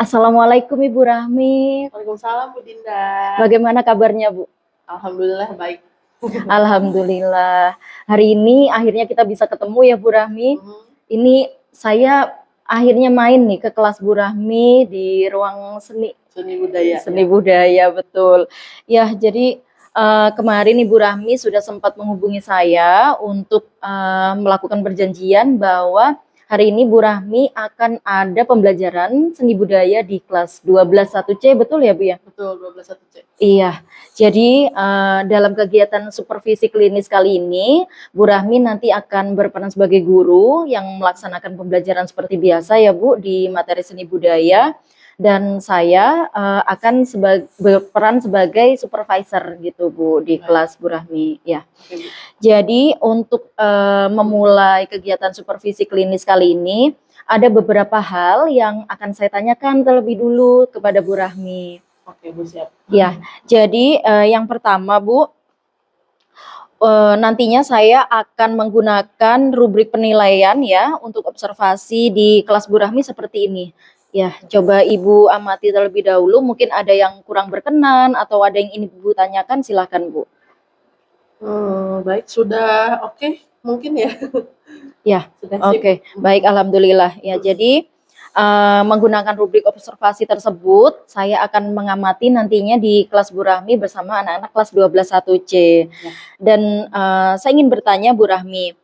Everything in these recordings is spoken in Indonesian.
Assalamualaikum Ibu Rahmi. Waalaikumsalam Bu Dinda. Bagaimana kabarnya Bu? Alhamdulillah baik. Alhamdulillah. Hari ini akhirnya kita bisa ketemu ya Bu Rahmi. Mhm. Ini saya akhirnya main nih ke kelas Bu Rahmi di ruang seni. Seni budaya. Seni budaya, betul. Ya, jadi kemarin Ibu Rahmi sudah sempat menghubungi saya untuk melakukan perjanjian bahwa hari ini Bu Rahmi akan ada pembelajaran seni budaya di kelas 121C, betul ya Bu ya? Betul, 121C. Iya, jadi dalam kegiatan supervisi klinis kali ini, Bu Rahmi nanti akan berperan sebagai guru yang melaksanakan pembelajaran seperti biasa ya Bu di materi seni budaya, dan saya akan berperan sebagai supervisor gitu Bu di kelas Bu Rahmi ya. Oke, Bu. Jadi untuk memulai kegiatan supervisi klinis kali ini, ada beberapa hal yang akan saya tanyakan terlebih dulu kepada Bu Rahmi. Oke, Bu, siap. Ya, jadi yang pertama Bu, nantinya saya akan menggunakan rubrik penilaian ya untuk observasi di kelas Bu Rahmi seperti ini. Ya, coba Ibu amati terlebih dahulu, mungkin ada yang kurang berkenan atau ada yang ingin Ibu tanyakan, silakan Bu. Baik, sudah oke mungkin ya? Ya, Sudah sip. oke, baik, alhamdulillah. Ya, jadi menggunakan rubrik observasi tersebut, saya akan mengamati nantinya di kelas Bu Rahmi bersama anak-anak kelas 121C. Ya. Dan saya ingin bertanya Bu Rahmi,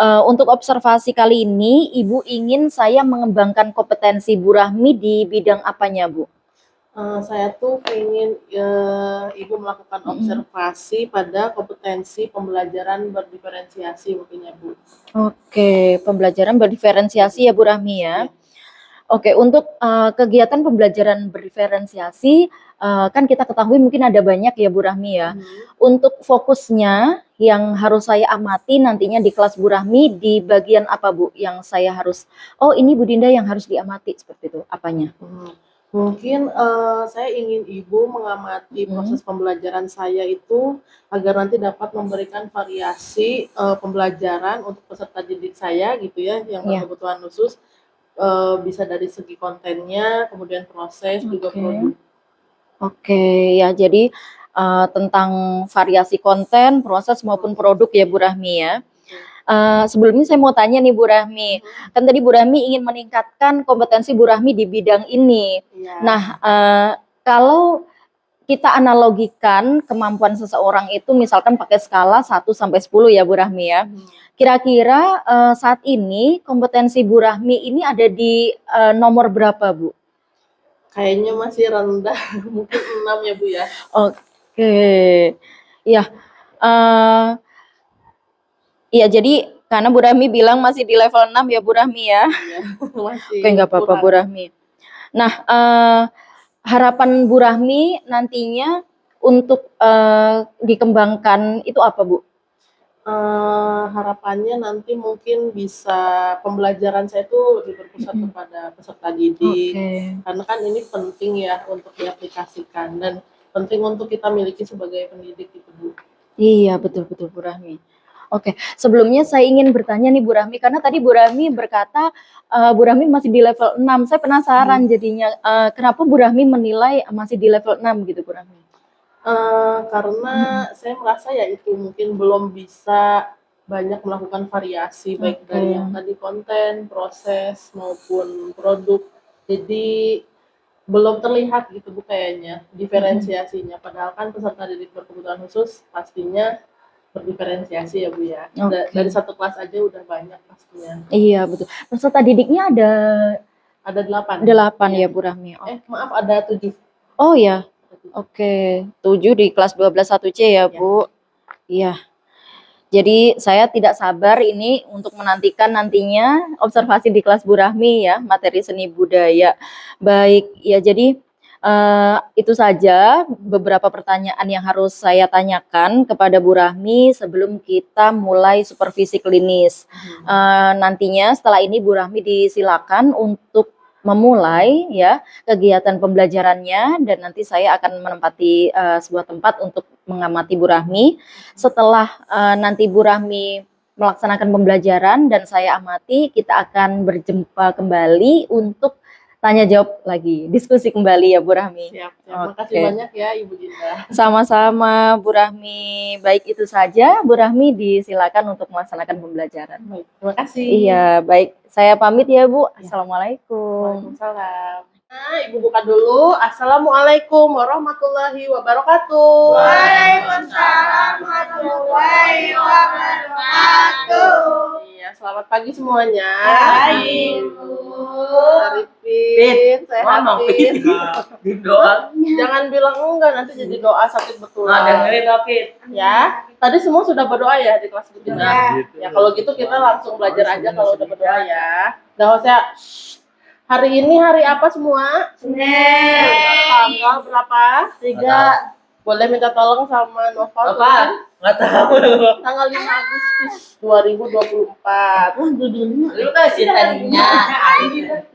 untuk observasi kali ini, Ibu ingin saya mengembangkan kompetensi Bu Rahmi di bidang apanya, Bu? Saya tuh pengen Ibu melakukan observasi pada kompetensi pembelajaran berdiferensiasi mungkin ya, Bu. Oke, pembelajaran berdiferensiasi ya Bu Rahmi ya. Ya. Oke, untuk kegiatan pembelajaran berdiferensiasi, kan kita ketahui mungkin ada banyak ya Bu Rahmi ya. Untuk fokusnya yang harus saya amati nantinya di kelas Bu Rahmi di bagian apa Bu? Yang saya harus, oh ini Bu Dinda yang harus diamati seperti itu, apanya? Mungkin saya ingin Ibu mengamati proses pembelajaran saya itu agar nanti dapat memberikan variasi pembelajaran untuk peserta didik saya gitu ya, yang berkebutuhan khusus. Bisa dari segi kontennya, kemudian proses, juga produk. Oke, ya jadi tentang variasi konten, proses maupun produk ya Bu Rahmi ya. Sebelumnya saya mau tanya nih Bu Rahmi, kan tadi Bu Rahmi ingin meningkatkan kompetensi Bu Rahmi di bidang ini. Ya. Nah, kalau kita analogikan kemampuan seseorang itu misalkan pakai skala 1 sampai 10 ya Bu Rahmi ya. Kira-kira saat ini kompetensi Bu Rahmi ini ada di nomor berapa Bu? Kayaknya masih rendah, mungkin 6 ya Bu ya. Oke, ya. Iya, jadi karena Bu Rahmi bilang masih di level 6 ya Bu Rahmi ya. Iya, masih. Oke, nggak apa-apa Bu Rahmi. Nah, harapan Bu Rahmi nantinya untuk dikembangkan itu apa Bu? Harapannya nanti mungkin bisa pembelajaran saya itu lebih berpusat kepada peserta didik. Karena kan ini penting ya untuk diaplikasikan dan penting untuk kita miliki sebagai pendidik gitu Bu. Iya, betul-betul Bu Rahmi. Oke, sebelumnya saya ingin bertanya nih Bu Rahmi, karena tadi Bu Rahmi berkata Bu Rahmi masih di level 6. Saya penasaran jadinya kenapa Bu Rahmi menilai masih di level 6 gitu Bu Rahmi? Karena saya merasa ya itu mungkin belum bisa banyak melakukan variasi baik dari yang tadi konten, proses maupun produk. Jadi belum terlihat gitu Bu kayaknya diferensiasinya. Padahal kan peserta didik berkebutuhan khusus pastinya berdiferensiasi ya Bu ya. Dari satu kelas aja udah banyak pastinya. Iya betul. Peserta didiknya ada 8. 8 ya Bu Rahmi. Maaf ada 7. Oh ya. Oke, 7 di kelas 121C ya Bu. Iya. Jadi saya tidak sabar ini untuk menantikan nantinya observasi di kelas Bu Rahmi ya, materi seni budaya. Baik, ya jadi itu saja beberapa pertanyaan yang harus saya tanyakan kepada Bu Rahmi sebelum kita mulai supervisi klinis. Nantinya setelah ini Bu Rahmi disilakan untuk memulai ya kegiatan pembelajarannya, dan nanti saya akan menempati sebuah tempat untuk mengamati Bu Rahmi. Setelah nanti Bu Rahmi melaksanakan pembelajaran dan saya amati, kita akan berjumpa kembali untuk tanya jawab lagi, diskusi kembali ya Bu Rahmi. Siap. Makasih Oke. banyak ya Ibu Dinda. Sama-sama Bu Rahmi. Baik itu saja Bu Rahmi, disilakan untuk melaksanakan pembelajaran. Baik, terima kasih. Iya, baik. Saya pamit ya Bu. Assalamualaikum. Waalaikumsalam. Nah, Ibu buka dulu. Assalamualaikum warahmatullahi wabarakatuh. Waalaikumsalam warahmatullahi wabarakatuh. Iya, selamat pagi semuanya. Pagi, Bu. Arifin, sehat, Pin. Doa. Jangan bilang enggak, nanti jadi doa sakit betulan. dengerin David. Ya, tadi semua sudah berdoa ya di kelas kita. Sudah. Ya, kalau gitu kita langsung belajar aja kalau udah berdoa ya. Dah, saya hari ini hari apa semua? Senin. Tanggal berapa? 3. Boleh minta tolong sama Nova? Apa? Nggak tahu. Tanggal 5 Agustus 2024. Lu kasih tadinya.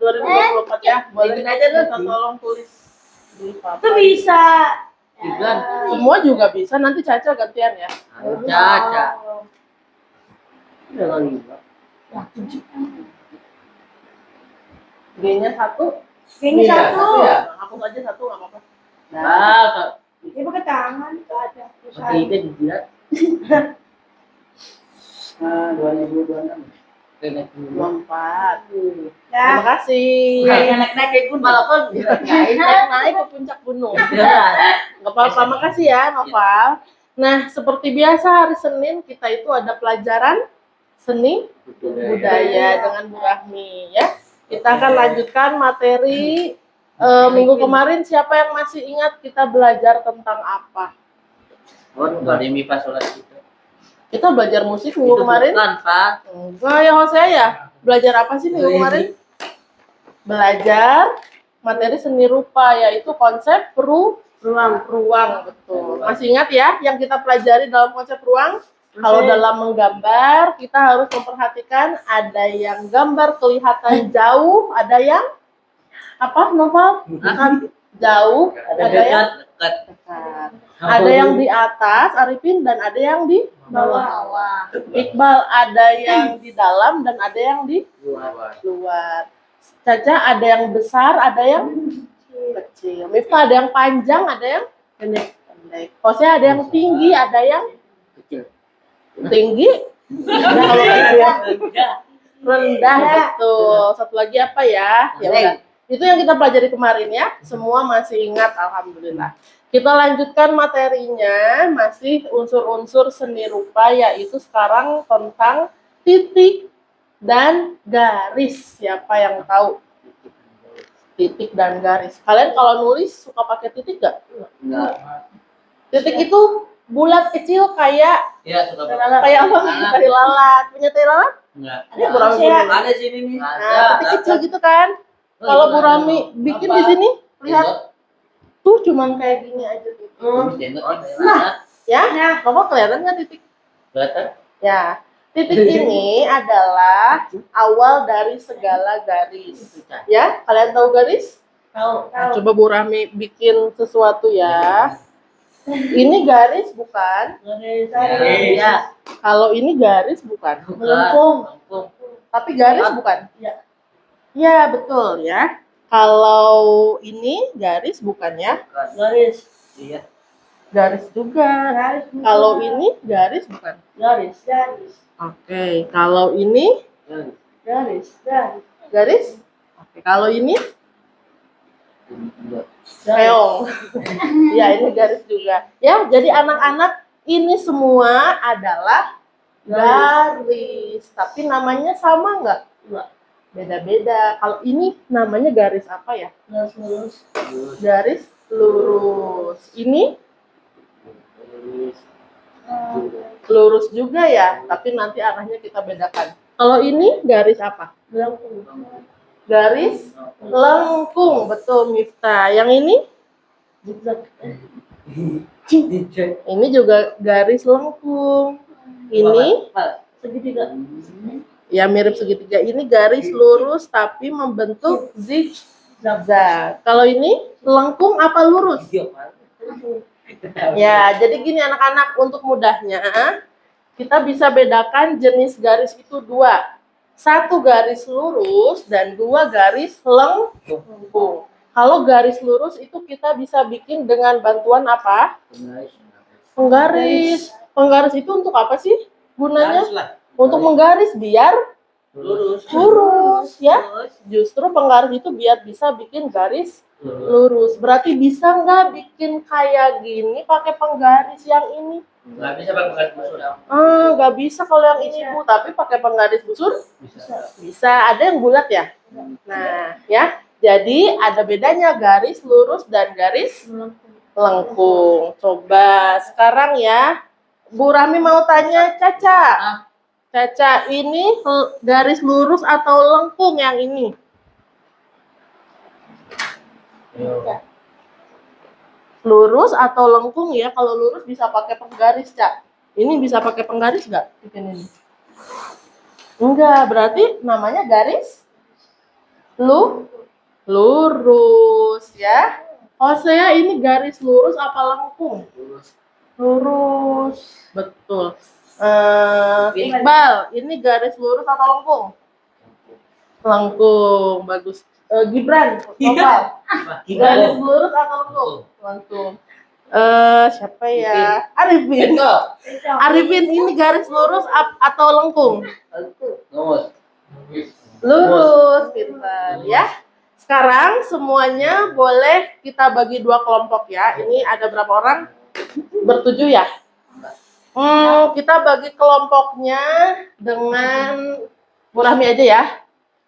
2024 ya. Boleh Bikin aja lu. minta tolong tulis di Itu papan. bisa. Bukan. Semua juga bisa, nanti Caca gantian ya. Caca. Jangan lupa. G-nya 1. Ini Iya, satu. iya. Hapus aja 1 nggak apa-apa. Nah, Ini pakai tangan itu ada. pakai itu dijilat. 2026. 24. Ya. Terima kasih. Naik-naik pun malah kan Naik ke puncak gunung. Nggak apa-apa, makasih ya Noval. Nah, seperti biasa hari Senin kita itu ada pelajaran seni budaya dengan Bu Rahmi ya. Kita akan lanjutkan materi minggu kemarin. Siapa yang masih ingat kita belajar tentang apa? Enggak ada MIPA sholat itu. Kita belajar musik minggu kemarin. Bukan, Pak. Enggak ya, saya ya. Belajar apa sih minggu kemarin? Belajar materi seni rupa, yaitu konsep ruang, betul. Masih ingat ya yang kita pelajari dalam konsep ruang? Kalau dalam menggambar, kita harus memperhatikan ada yang gambar kelihatan jauh, ada yang apa, Noval? Jauh, ada yang dekat. dekat. Ada yang di atas, Arifin, dan ada yang di bawah. Iqbal, ada yang di dalam dan ada yang di luar. Caca, ada yang besar, ada yang kecil. Miftah, ada yang panjang, ada yang pendek. Jose, ada yang tinggi, ada yang Kecil. tinggi. Kalau kecil rendah, betul. Satu lagi apa ya? Ya udah. Itu yang kita pelajari kemarin ya. Semua masih ingat, alhamdulillah. Kita lanjutkan materinya, masih unsur-unsur seni rupa, yaitu sekarang tentang titik dan garis. Siapa yang tahu titik dan garis? Kalian kalau nulis suka pakai titik gak? Enggak. Titik itu bulat kecil kayak Iya, suka kayak apa? Kayak lalat. Punya tai lalat? Enggak. Ini Bu Rahmi Saya- punya. Ada sini nih. Nah, titik kecil gitu kan? Kalau Bu Rahmi bikin di sini, lihat tuh cuman kayak gini aja gitu. Ya, Bapak kelihatan nggak titik? Kelihatan? Ya, titik ini adalah awal dari segala garis. Ya, kalian tahu garis? Tahu. Nah, coba Bu Rahmi bikin sesuatu ya. Ini garis bukan? Iya. Kalau ini garis bukan? Melengkung. Tapi garis bukan? Iya. Ya, betul ya. Kalau ini garis bukan ya? Garis. Iya. Garis juga. Garis. Kalau ini garis bukan? Garis. Garis. Oke, kalau ini Garis. Garis. garis? Oke, kalau ini keong. Ya, ini garis juga. Ya, jadi anak-anak ini semua adalah garis. Tapi namanya sama nggak? Enggak. Beda-beda. Kalau ini namanya garis apa ya? Garis lurus. Garis lurus. Ini lurus juga ya, tapi nanti arahnya kita bedakan. Kalau ini garis apa? Melengkung. Garis lengkung, betul Miftah. Yang ini? Zigzag. Ini juga garis lengkung. Ini Segitiga. ya mirip segitiga. Ini garis lurus tapi membentuk zigzag. Kalau ini lengkung apa lurus? Ya, jadi gini anak-anak, untuk mudahnya kita bisa bedakan jenis garis itu dua. satu garis lurus dan dua garis lengkung. Kalau garis lurus itu kita bisa bikin dengan bantuan apa? Penggaris. Penggaris itu untuk apa sih gunanya? Garis lah. Untuk menggaris biar Lurus. lurus ya. Justru penggaris itu biar bisa bikin garis lurus. Berarti bisa nggak bikin kayak gini pakai penggaris yang ini? Nggak bisa pakai penggaris busur. Nggak bisa kalau yang ini Bu, tapi pakai penggaris busur Bisa. bisa. Ada yang bulat ya? Nah, ya. Jadi ada bedanya garis lurus dan garis lengkung. Coba sekarang ya, Bu Rami mau tanya Caca. Caca, ini garis lurus atau lengkung yang ini? Lurus atau lengkung ya? Kalau lurus bisa pakai penggaris, Cak. Ini bisa pakai penggaris nggak? Bikin ini. Enggak, berarti namanya garis lurus ya. Oh, saya ini garis lurus apa lengkung? Lurus. Betul. Iqbal, ini garis lurus atau lengkung? Lengkung, bagus. Gibran, Topal. Garis lurus atau lengkung? Lengkung. Siapa ya? Arifin. Arifin, ini garis lurus atau lengkung? Lurus. Lurus, pintar ya. Sekarang semuanya boleh kita bagi dua kelompok ya. Ini ada berapa orang? Bertujuh ya. Kita bagi kelompoknya dengan Bu Rahmi aja ya.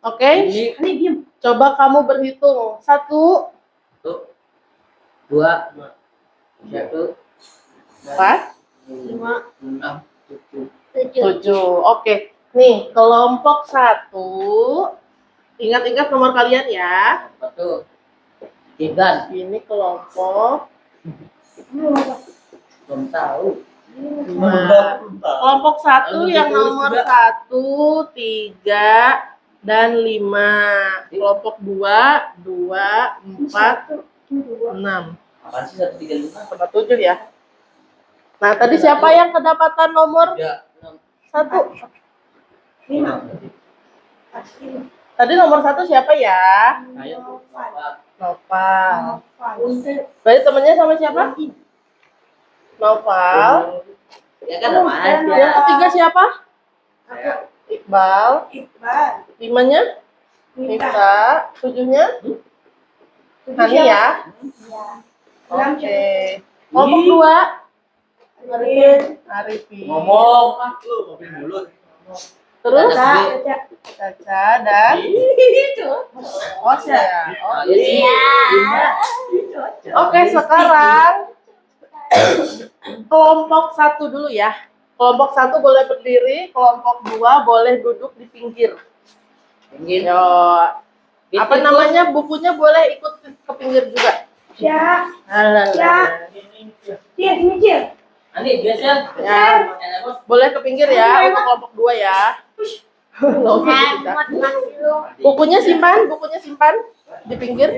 Oke? Ini diem. Coba kamu berhitung. 1, 1, 2, 1, 4, 5, 6, 7. 7. Oke. Nih, kelompok 1. Ingat-ingat nomor kalian ya. Apa tuh? Gibran. Ini kelompok. Belum tahu. Nah, kelompok 1 yang nomor 1, 3, dan 5. Kelompok 2, 2, 4, 6. Apaan sih 1, 3, 5? Sama 7 ya. Nah, tadi siapa yang kedapatan nomor 1? 5. Tadi nomor 1 siapa ya? Ayo. Noval. Berarti temennya sama siapa? Noval. Ya kan sama aja. Yang ketiga siapa? Saya. Iqbal. Iqbal. 5-nya? Mifta. 7-nya? Hani ya? Oke. Kelompok 2? Arifin. Ngomong. Lu ngopi mulut. Terus? Caca. Caca dan? Oh, saya. Oh, Iya. Oke, sekarang kelompok 1 dulu ya. Kelompok 1 boleh berdiri, kelompok 2 boleh duduk di pinggir. Pinggir. Yo, apa namanya, bukunya boleh ikut ke pinggir juga. Ya. Alah. Cil, ini Cil. Ani biasa. Ya, boleh ke pinggir ya untuk kelompok 2 ya. Nggak usah dipisah. Bukunya simpan di pinggir.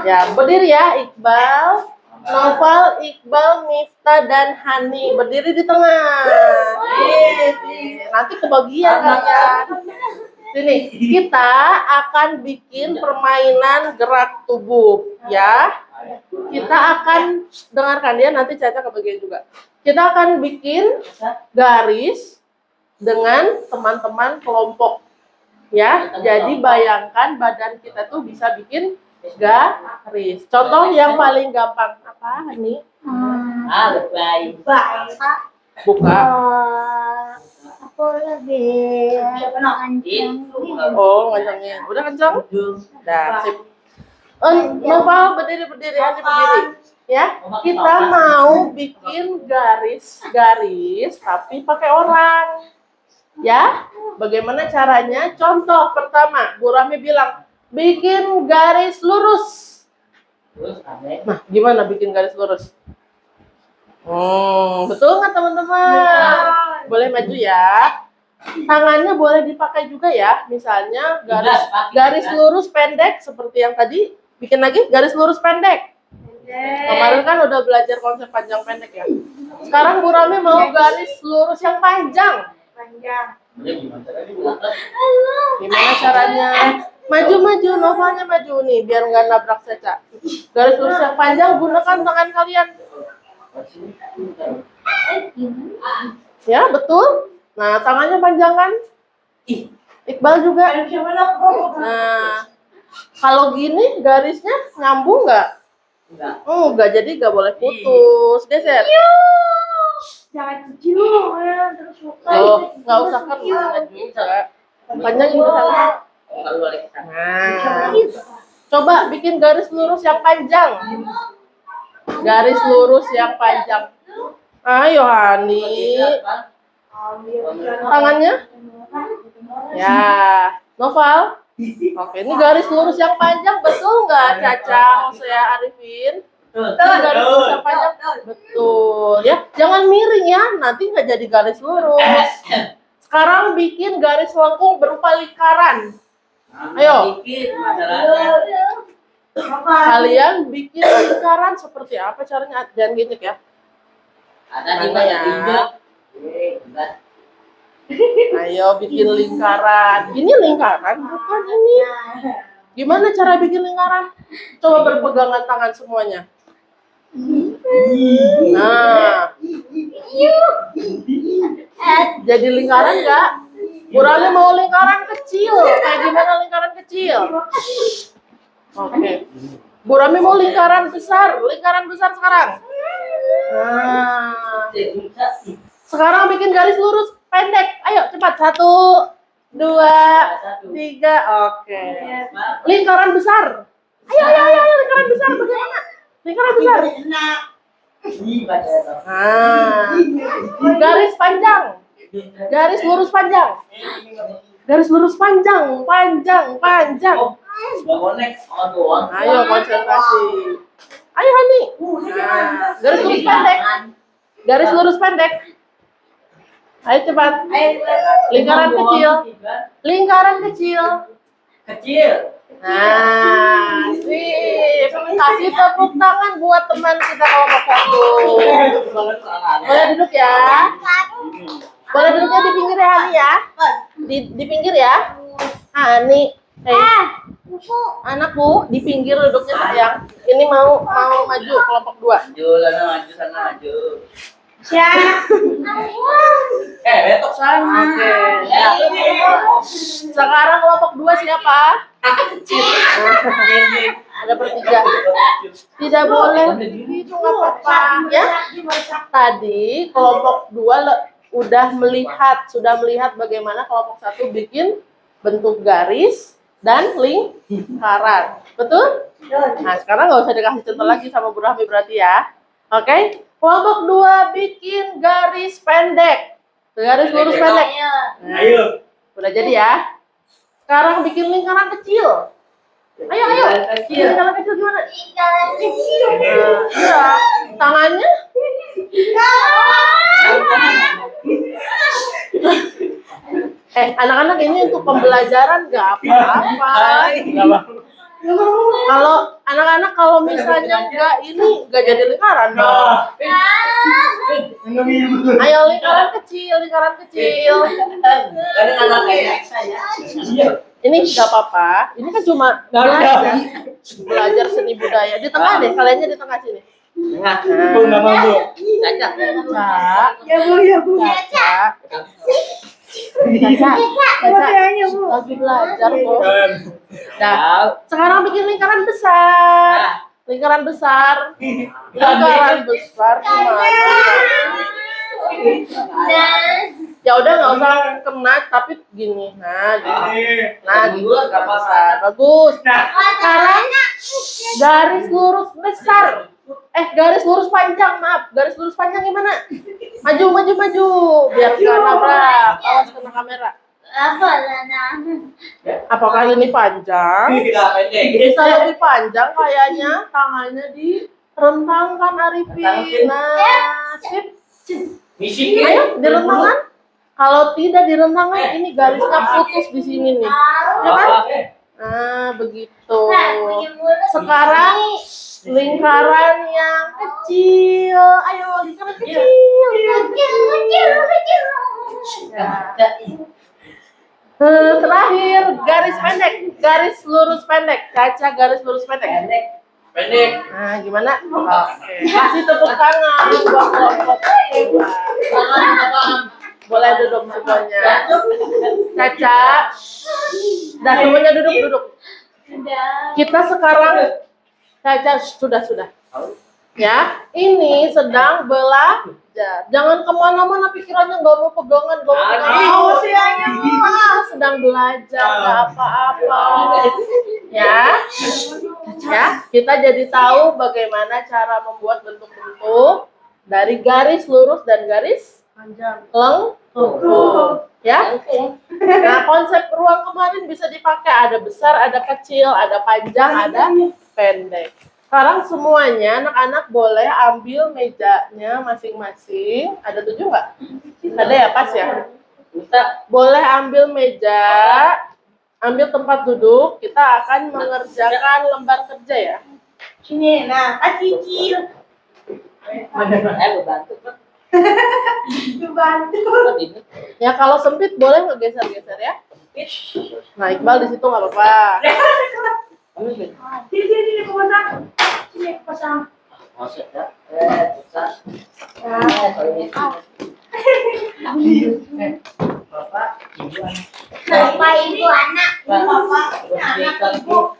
Ya, berdiri ya Iqbal, Noval, Iqbal, Mifta, dan Hani. Berdiri di tengah. Nanti kebagian kalian. Sini, kita akan bikin permainan gerak tubuh ya. Kita akan dengarkan ya, nanti Caca kebagian juga. Kita akan bikin garis dengan teman-teman kelompok ya. Jadi bayangkan badan kita tuh bisa bikin garis. Contoh yang paling gampang apa nih? Baik. Buka. Aku lagi kencang. Oh, kencangin. Udah kencang? Udah, sip. Noval berdiri, Hani berdiri. Ya, kita mau bikin garis tapi pakai orang. Ya, bagaimana caranya? Contoh pertama, Bu Rahmi bilang, bikin garis lurus. Terus aneh. Nah, gimana bikin garis lurus? Betul nggak teman-teman? Boleh maju ya. Tangannya boleh dipakai juga ya. Misalnya garis lurus pendek seperti yang tadi. Bikin lagi garis lurus pendek. Kemarin kan udah belajar konsep panjang pendek ya. Sekarang Bu Rami mau garis lurus yang panjang. Gimana caranya? Maju, Novanya maju nih, biar nggak nabrak Caca. Garis lurus yang panjang, gunakan tangan kalian. Ya, betul. Nah, tangannya panjangkan. Iqbal juga. Nah, kalau gini garisnya nyambung nggak? Enggak, jadi nggak boleh putus. Geser. Jangan kecil ya, terus Oh, nggak usah kan juga. Panjangin ke sana. Nah, coba bikin garis lurus yang panjang. Garis lurus yang panjang. Ayo Hani. Tangannya? Ya, Noval. Oke, ini garis lurus yang panjang, betul nggak Caca, Hosea, Arifin? Ini garis lurus yang panjang, betul ya. Jangan miring ya, nanti nggak jadi garis lurus. Sekarang bikin garis lengkung berupa lingkaran. Ayo. Kalian bikin lingkaran seperti apa caranya? Jangan gini ya. Ada di Mana ya? Ayo bikin lingkaran. Ini lingkaran bukan ini. Gimana cara bikin lingkaran? Coba berpegangan tangan semuanya. Nah, jadi lingkaran nggak? Kurangnya mau lingkaran kecil. Kayak gimana lingkaran kecil? Oke. Bu Rami mau lingkaran besar sekarang. Nah, sekarang bikin garis lurus pendek. Ayo cepat, 1, 2, 3. Oke. Lingkaran besar. Ayo, lingkaran besar bagaimana? Lingkaran besar. Nah, garis panjang. Garis lurus panjang. Garis lurus panjang. Ayo konsentrasi. Ayo Hani. Nah, garis lurus pendek. Garis lurus pendek. Ayo cepat. Lingkaran kecil. Lingkaran kecil. Nah, sip. Kasih tepuk tangan buat teman kita kelompok 1. Boleh duduk ya. Boleh duduknya di pinggir ya Hani ya. Di pinggir ya. Hani. Anakku di pinggir duduknya sayang. Ini mau maju kelompok 2. Maju sana. Betok sana. Oke. Ya. Sekarang kelompok 2 siapa? Ada bertiga. Tidak boleh itu nggak apa-apa ya. Tadi kelompok 2 sudah melihat bagaimana kelompok 1 bikin bentuk garis dan lingkaran. Betul? Nah, sekarang nggak usah dikasih contoh lagi sama Bu Rahmi berarti ya. Oke? Kelompok 2 bikin garis pendek. Garis lurus pendek. Nah, udah jadi ya. Sekarang bikin lingkaran kecil. Ayo. Lingkaran kecil gimana? Nah, iya. Tangannya? Anak-anak ini untuk pembelajaran nggak apa-apa. Kalau anak-anak kalau misalnya nggak jadi lingkaran dong. Ayo lingkaran kecil. Ini nggak apa-apa. Ini kan cuma belajar seni budaya. Di tengah deh, kaliannya di tengah sini. Caca. Lagi belajar kok. Nah, sekarang bikin lingkaran besar. Lingkaran besar gimana? Ya udah nggak usah kena, tapi gini. Nah, gini. Nah, gitu lingkaran besar. Bagus. Sekarang garis lurus besar. Garis lurus panjang, maaf. Garis lurus panjang gimana? Maju. Biar nggak nabrak. Awas kena kamera. Apakah ini panjang? Bisa lebih panjang kayaknya. Tangannya direntangkan Arifin. Nah, sip. Ayo, direntangkan. Kalau tidak direntangkan, ini garisnya putus di sini nih. Ya kan? Nah, begitu. Sekarang lingkaran yang kecil. Ayo, lingkaran kecil. Ya. Terakhir, garis pendek, garis lurus pendek. Caca garis lurus pendek. Pendek. Nah, gimana? Oke. Kasih tepuk tangan buat kelompok. Boleh duduk semuanya. Caca. Dah semuanya duduk. Kita sekarang Caca sudah. Ya, ini sedang belajar. Jangan kemana-mana pikirannya nggak mau pegangan, nggak mau pegangan. Sedang belajar, nggak apa-apa. Ya, kita jadi tahu bagaimana cara membuat bentuk-bentuk dari garis lurus dan garis lengkung. Ya. Nah, konsep ruang kemarin bisa dipakai, ada besar, ada kecil, ada panjang, ada pendek. Sekarang semuanya anak-anak boleh ambil mejanya masing-masing. Ada 7 nggak? Ada ya, pas ya? Boleh ambil meja, ambil tempat duduk. Kita akan mengerjakan lembar kerja ya. Sini, nah, cicil. Bantu. Ya kalau sempit boleh ngegeser-geser ya. Nah, Iqbal di situ nggak apa-apa. Sini, pasang. Sini, pasang. Bapak ibu anak. Bapak anak ibu.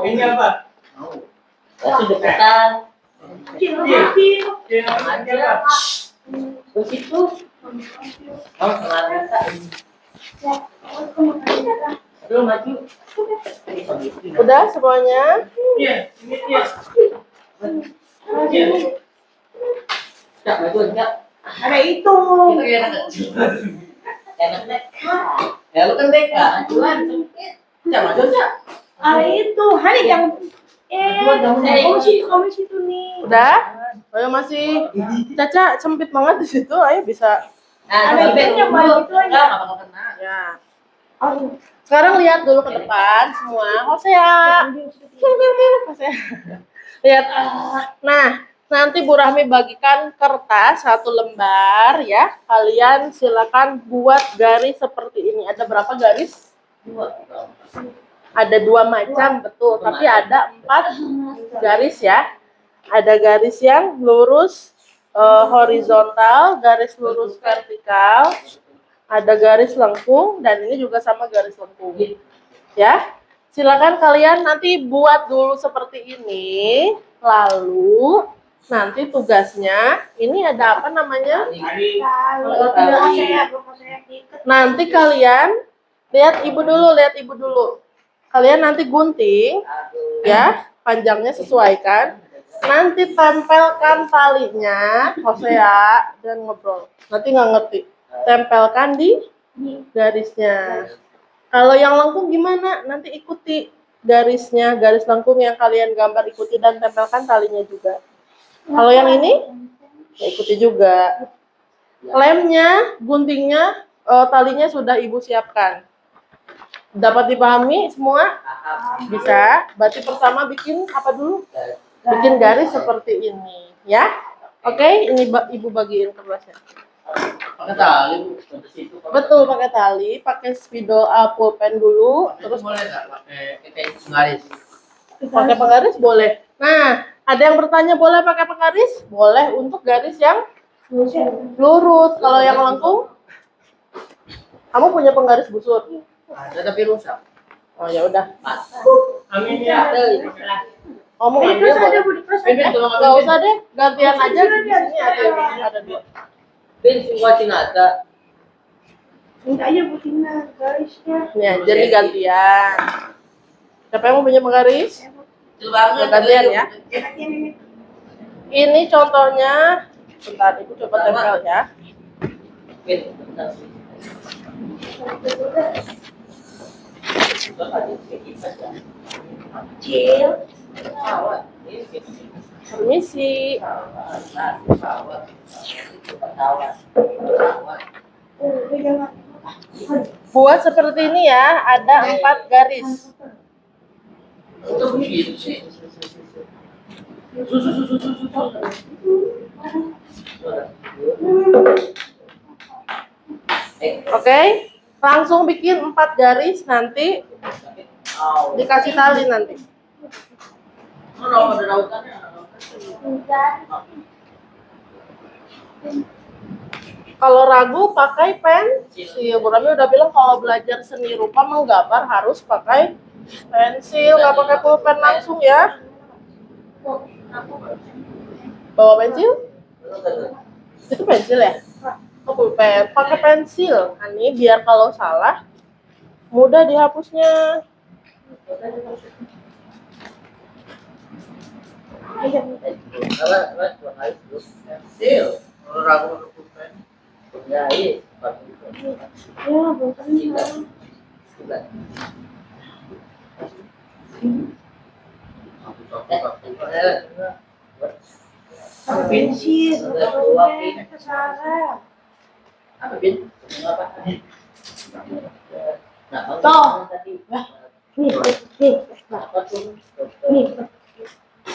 Ini apa? Kasih deketan. Kecil. Begitu. Oh, belum maju. Udah semuanya? Iya, ini dia. Enggak, maju enggak. Ada itu. Enak deh. Ya lu kan deka, majuan sempit. Enggak maju enggak? Ada itu. Hari yang kamu situ nih. Udah? Ayo masih. Caca sempit banget di situ. Ayo bisa. Ada itunya, Mbak, itu aja. Enggak bakal kena. Ya. Sekarang lihat dulu ke depan semua. Hosea. Hosea. Lihat. Nah, nanti Bu Rahmi bagikan kertas 1 lembar ya. Kalian silakan buat garis seperti ini. Ada berapa garis? 2. Ada 2 macam, betul. Tapi ada 4 garis ya. Ada garis yang lurus horizontal, garis lurus vertikal, ada garis lengkung, dan ini juga sama garis lengkung. Ya, silakan kalian nanti buat dulu seperti ini. Lalu nanti tugasnya ini ada apa namanya? Nanti kalian lihat ibu dulu. Kalian nanti gunting, ya, panjangnya sesuaikan. Nanti tempelkan talinya, Hosea, dan ngobrol. Nanti nggak ngerti. Tempelkan di garisnya. Kalau yang lengkung gimana? Nanti ikuti garisnya, garis lengkung yang kalian gambar, ikuti dan tempelkan talinya juga. Kalau yang ini, ya ikuti juga. Lemnya, guntingnya, talinya sudah ibu siapkan. Dapat dipahami semua? Bisa. Berarti pertama bikin apa dulu? Bikin garis seperti ini, ya. Oke, ini ibu bagiin kertasnya. Pakai tali, Bu. Betul, pakai tali, pakai spidol pulpen dulu, terus boleh enggak pakai penggaris? pakai penggaris boleh. Nah, ada yang bertanya boleh pakai penggaris? Boleh untuk garis yang lurus. Kalau yang lengkung, kamu punya penggaris busur? Ada tapi rusak. Oh ya udah. Amin ya. Kamu ambil boleh. Nggak usah deh, gantian aja. Di sini ada 2. Bin semua Cinata. Minta aja buatin garisnya. Nih, jadi gantian. Siapa yang mau punya penggaris? Kecil banget. Gantian ya. Ini. Ini contohnya. Bentar, ibu coba tempel ya. Bin, bentar. Kecil. Permisi. Buat seperti ini ya, ada 4 garis. Untuk begitu sih. Oke, langsung bikin 4 garis nanti dikasih tali nanti. Ada rautannya. Kalau ragu pakai pensil. Bu Rami udah bilang kalau belajar seni rupa menggambar harus pakai pensil, nggak pakai pulpen langsung ya. Bawa pensil? Itu pensil ya? Oh, pulpen. Pakai pensil. Nah, ini biar kalau salah mudah dihapusnya.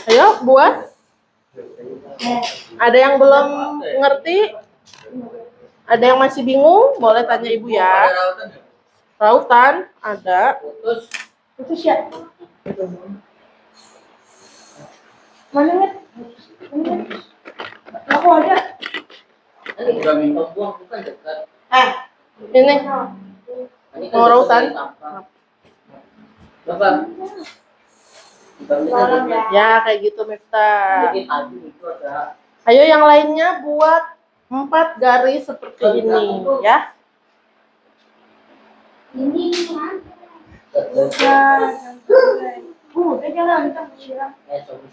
Ayo buat. Ada yang belum ngerti? Ada yang masih bingung? Boleh tanya ibu ya. Rautan ada. Putus ya? Mana nih? Aku ada. Ini mau rautan? Ya kayak gitu Miftah. Ayo yang lainnya buat 4 garis seperti ini ya. Ini udah jalan kan siram.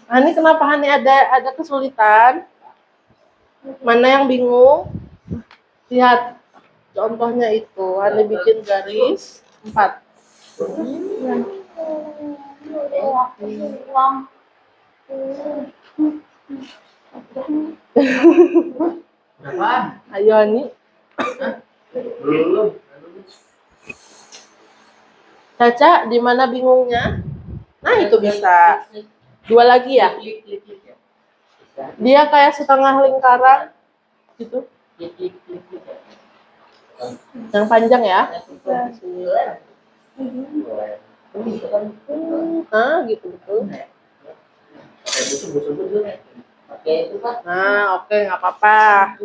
Nah, ini kenapa Hani ada kesulitan? Mana yang bingung? Lihat contohnya itu, Hani bikin garis 4. Ayo Hani. Belum. Caca, di mana bingungnya? Nah, itu bisa. 2 lagi ya? Dia kayak setengah lingkaran gitu. Yang panjang ya? Nah, gitu betul. Nah, oke, nggak apa-apa.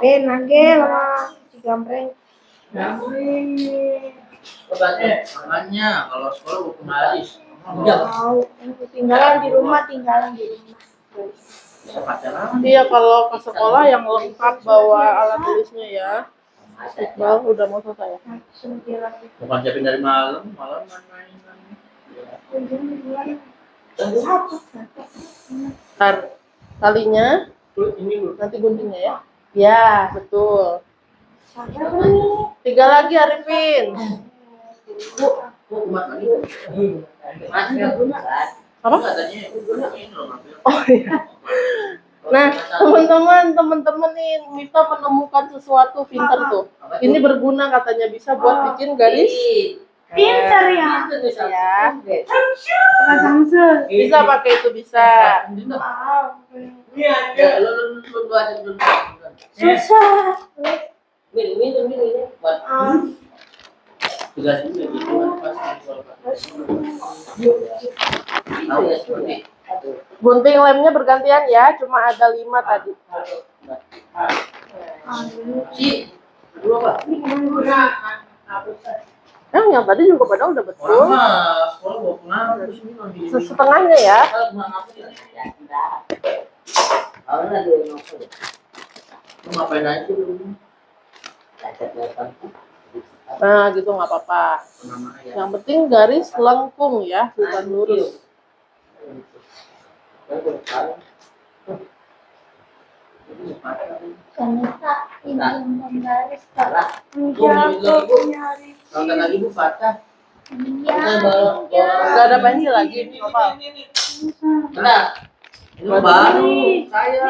Pen nagel gambreng. Makanya kalau sekolah buku naris. Mau tinggalan di rumah. Iya, kalau ke sekolah yang lengkap bawa alat tulisnya ya. Iqbal udah mau selesai ya? Bukan siapin dari malam main-main. Ntar talinya nanti guntingnya ya. Ya, betul. 3 lagi Arifin. Apa? Oh iya. Nah, teman-teman nih, Mita menemukan sesuatu pinter tuh. Ini berguna katanya, bisa buat bikin garis. Pinter ya. Ya. Samsul. Bisa pakai itu bisa. Ya, lu aja dulu. Susah. Ini buat tugas juga gitu pas tahu ya seperti Gunting lemnya bergantian ya, cuma ada 5 tadi. si dua apa? Yang tadi juga padahal udah betul. Orang mah sekolah bawa pengaruh sini nanti. Setengahnya ya. Lu ngapain aja lu? Nah, gitu nggak apa-apa. Yang penting garis lengkung ya, bukan lurus. Ternyata ini yang menggaris Salah. Nonton lagi bu patah. Nggak ada pensil lagi. Apa? Nah, ini baru saya.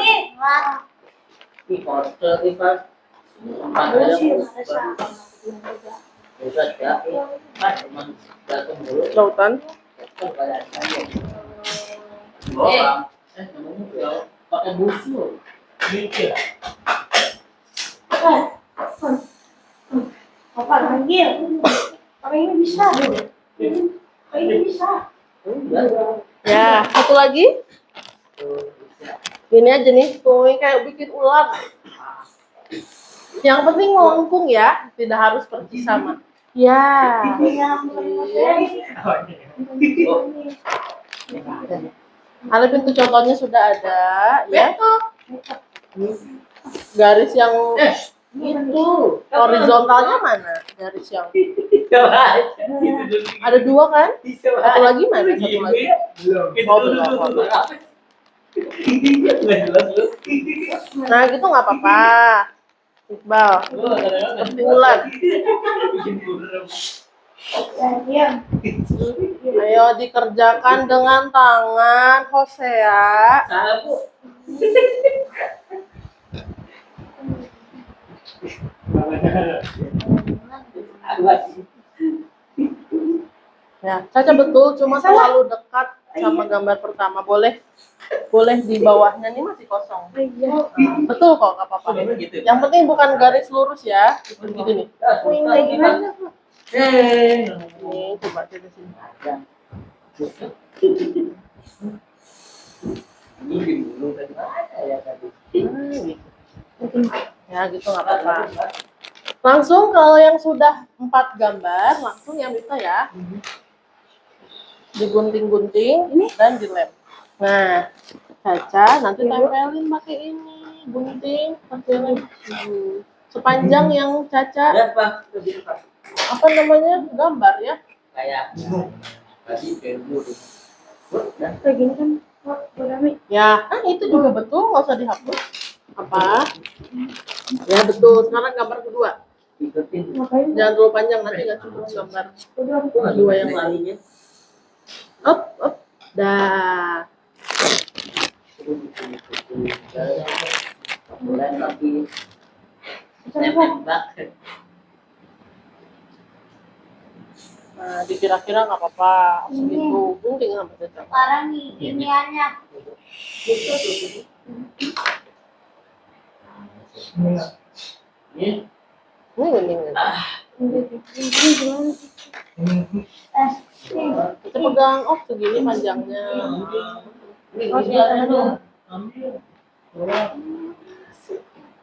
Ini poster ini pas. Bisa siapa? Mas teman datang dulu. Lautan. Orang. Ngomong ya pakai busur. Mikir. Papa panggil. Papa ini bisa. Papa ini bisa. Ya, satu lagi. Ini aja nih, tuh kayak bikin ular. Yang penting melengkung ya, tidak harus persis sama. Ya. Ada pintu contohnya sudah ada, ya. Garis yang itu horizontalnya mana? Garis yang ada dua kan? Satu lagi mana? Satu lagi. Oh, belum. Nah, gitu nggak apa-apa. Iqbal, seperti ular. Ayo dikerjakan dengan tangan, Hosea. Salah, Bu. Ya, Caca betul, cuma terlalu dekat sama gambar pertama. Boleh di bawahnya nih masih kosong. Betul kok, nggak apa-apa. Yang penting bukan garis lurus ya. Gitu nih. Nih, coba di sini. Ya, gitu nggak apa-apa. Langsung kalau yang sudah 4 gambar, langsung yang bisa ya. Digunting-gunting dan dilem. Nah, Caca nanti tempelin pakai ini, gunting, tempelin. Sepanjang yang Caca Berapa? apa namanya gambar ya. Kayak tadi pengen Kayak gini kan. Rame. Ya, itu juga betul, nggak usah dihapus. Apa? Ya betul. Sekarang gambar kedua. ikutin. Jangan terlalu panjang, nanti nggak cukup gambar kedua yang lainnya. Up. Dah. Mulai lagi tembak. Nah, dikira-kira nggak apa-apa. Segitu gunting sama Caca. Sekarang nih iniannya. Ini Gunting. Ini gimana sih? Kita pegang, segini panjangnya.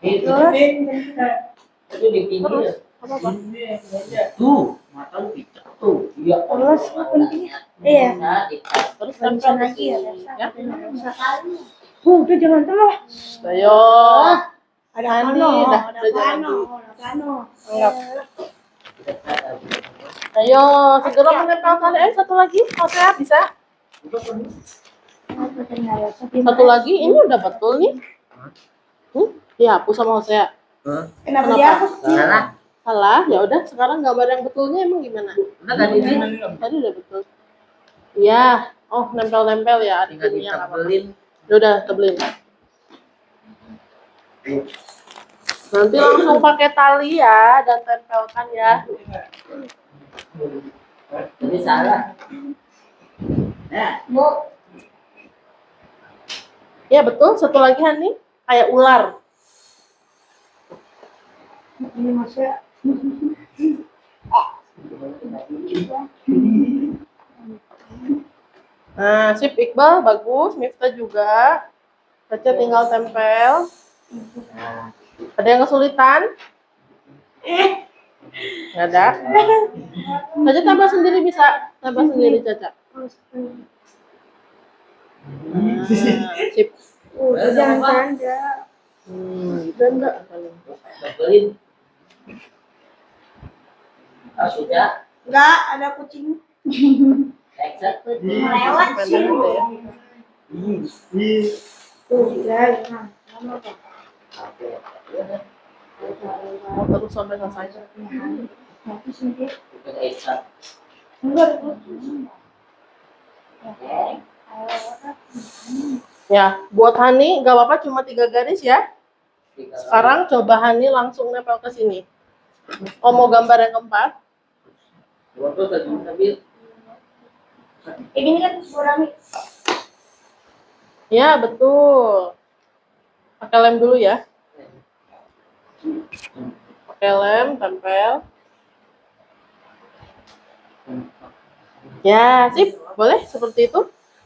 itu di pinggir. Apa-apa? Tuh, mata lu picak tuh. Iya. Terus pentingnya. Iya. Terus Bisa tempel lagi ya. ya. Udah jangan telah. Ayo. Ada Ani, pano, dah ada jalan pano, dulu. ada pano. Anggap. Ayo, segera menempelkan. Satu lagi. Oke, bisa. Satu lagi, ini udah betul nih. Dihapus sama Hosea. Kenapa dihapus? Salah. Salah, ya udah. Sekarang gambar yang betulnya emang gimana? Nah, tadi ini Tadi udah betul. Iya. Oh, nempel-nempel ya. tinggal Adiknya nggak apa-apa. ditebelin. Ya udah, tebelin. Nanti langsung pakai tali ya dan tempelkan ya. Jadi salah. Nah, Bu, Ya betul. Satu lagi Hani, kayak ular. ini maksudnya. Nah, sip Iqbal bagus, Miftah juga. Caca tinggal tempel. Ada yang kesulitan? Nggak ada. Caca tambah sendiri bisa. Tambah sendiri Caca. Nah, sip. Jangan canda. Bisa enggak? tebelin. Oh, sudah. Enggak, ada kucing. Exact. Melewat sih. Tuh, ya. Oke. Mau terus sampai selesai. Tapi sendiri. Itu exact. Enggak ada kucing. Oke. Ya, buat Hani nggak apa-apa cuma 3 garis ya. Sekarang coba Hani langsung nempel ke sini. Oh, mau gambar yang keempat? Waktu tadi ambil. Ini kan kurang. Ya, betul. Pakai lem dulu ya. Pakai lem, tempel. Ya, sip. Boleh seperti itu.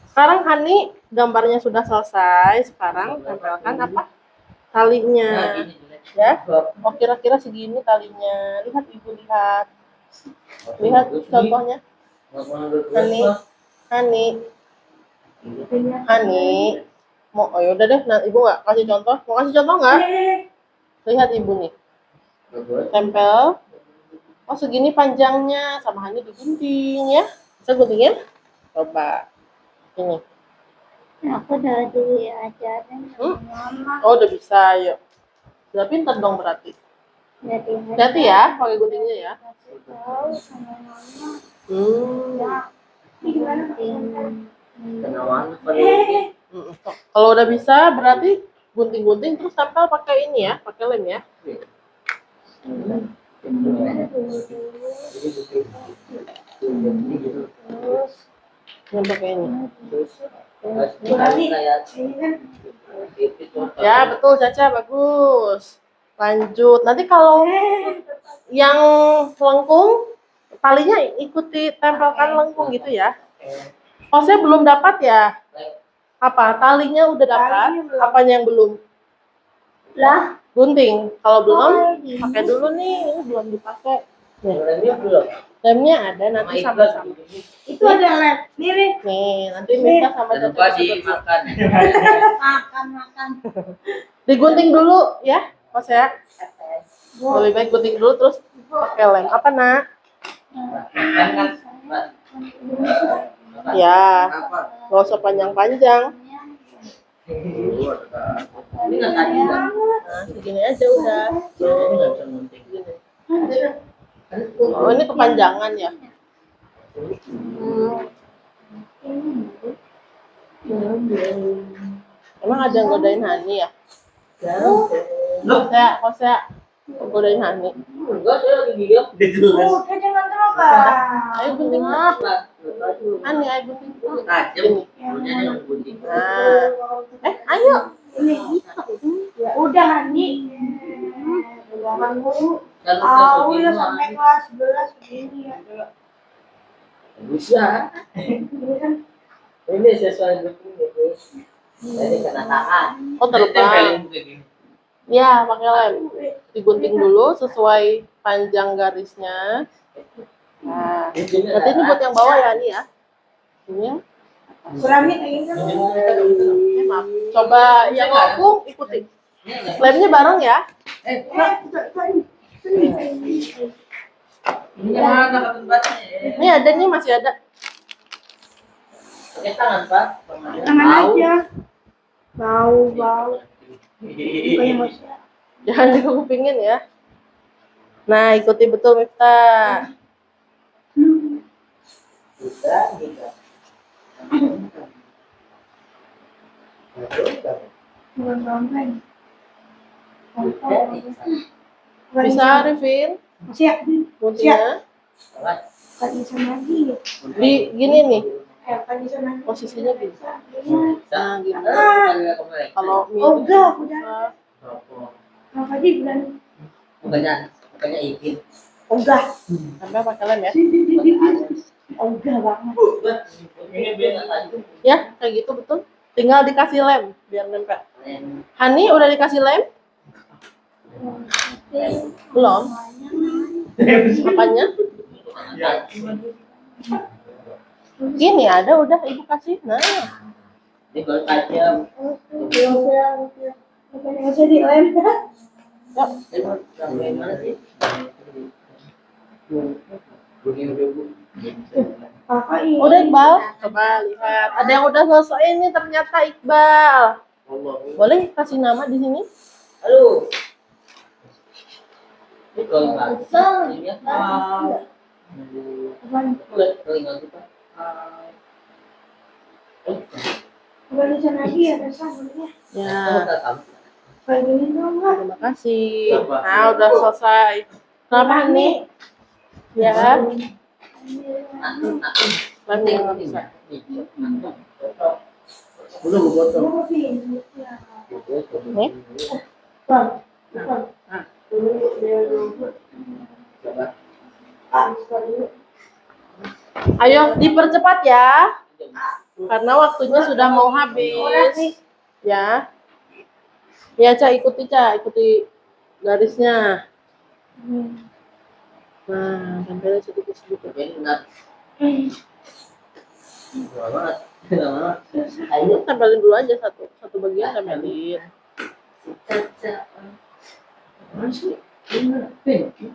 Sekarang Hani, gambarnya sudah selesai. Sekarang tempelkan apa? Talinya. Ya. Oh, kira-kira segini talinya. Lihat Ibu, lihat. Lihat contohnya. Hani. Hani. Hani. Mau, oh yaudah deh, nah, Ibu nggak kasih contoh? Mau kasih contoh nggak? Lihat Ibu nih. Tempel. Oh, segini panjangnya. Sama Hani digunting ya. Bisa guntingin? Coba. Ini. Aku udah diajarin sama mama. Oh, udah bisa, yuk. Udah pintar dong berarti. Jadi Hati ya, pakai guntingnya ya. kasih tahu sama mama. Hmm. Ini gimana Kalau udah bisa, berarti gunting-gunting terus tempel pakai ini ya, pakai lem ya. Terus Yang pakai ini. ini kan Ya, betul Caca, bagus. Lanjut. Nanti kalau yang lengkung, talinya ikuti tempelkan lengkung gitu ya. Oh, saya belum dapat ya? Apa? Talinya udah dapat? Talinya belum. Apanya yang belum? lah. Gunting. Kalau belum, ini. pakai dulu nih. Ini belum dipakai. Lemnya belum. Lemnya ada, nanti sama-sama. Itu ada lem. Nih, Nih, nanti Mita sama Jangan Caca lupa bisa dimakan. makan. digunting dulu ya, Mas ya. Lebih baik gunting dulu terus pakai lem. Apa nak? Ya, Apa? nggak usah panjang-panjang. Ini nggak tadi kan? Nah, segini aja udah. Ini nggak bisa gunting. Gini. Oh, ini kepanjangan ya. Emang ada yang godain Hani ya? Kok saya godain Hani? Enggak, saya lagi diam. Dia jelas. Udah jangan terluka. Ayo gunting ah. Hani, ayo gunting. Tajam. Punya yang gunting. Nah, ayo. Ini ya udah Hani. Jangan dulu. Kalau Tahu ya kita sampai kelas 11 begini ya. bisa. Ini kan Ini sesuai gunting gitu. Jadi kena tangan. Oh, terbang. Ya, pakai lem. Digunting dulu sesuai panjang garisnya. Nah, berarti ini buat yang bawah ya, Ani ya. Ini ya. kurangin kayak gitu. Maaf. Coba yang lengkung ikuti. Lemnya bareng ya. Ini mana cotton budnya? Ini ada nih, masih ada. Pakai tangan, Pak. Tangan aja. Bau. Bukannya masih. Jangan dikupingin ya. Nah, ikuti betul Miftah. Bisa, bisa. Bukan gampang. Bisa, Arifin? Siap. Guntingnya. Bukan bisa lagi. Di gini nih, Bukan bisa lagi. posisinya gini. Nah, gini. Kalau Oh, mirip, enggak, udah. Kak Fadi bilang, Bukannya izin. oh enggak. sampai pakai lem ya. Oh enggak banget. Ini biar nggak tajam. Ya, kayak gitu betul. Tinggal dikasih lem biar nempel. Hani udah dikasih lem? Belum. Apanya? Gini ada udah ibu kasih. Nah, Ini baru tajam. Bukan bisa dilem. yuk. Ini mana sih? Kakak ini. Udah Iqbal. Coba lihat. Ada yang udah selesai ini ternyata Iqbal. Boleh kasih nama di sini? Aduh. Ini kalau nggak bisa, ini apa? Boleh, kalau nggak bisa. Bukan bisa lagi ya, sabunnya. Ya. Kayak gini dong, Kak. Terima kasih. Nah, udah selesai. Kenapa Hani? Ya. Lemnya nggak bisa. Udah gue potong. Nih. Bang, bang. Nah. Dulu dia Coba. dulu. Ayo dipercepat ya. Karena waktunya sudah mau habis. Ya. Ya, Ca, ikuti garisnya. Nah, tempelnya sedikit-sedikit. Ini benar. Lama banget. Ayo. Tempelin dulu aja satu bagian tempelin.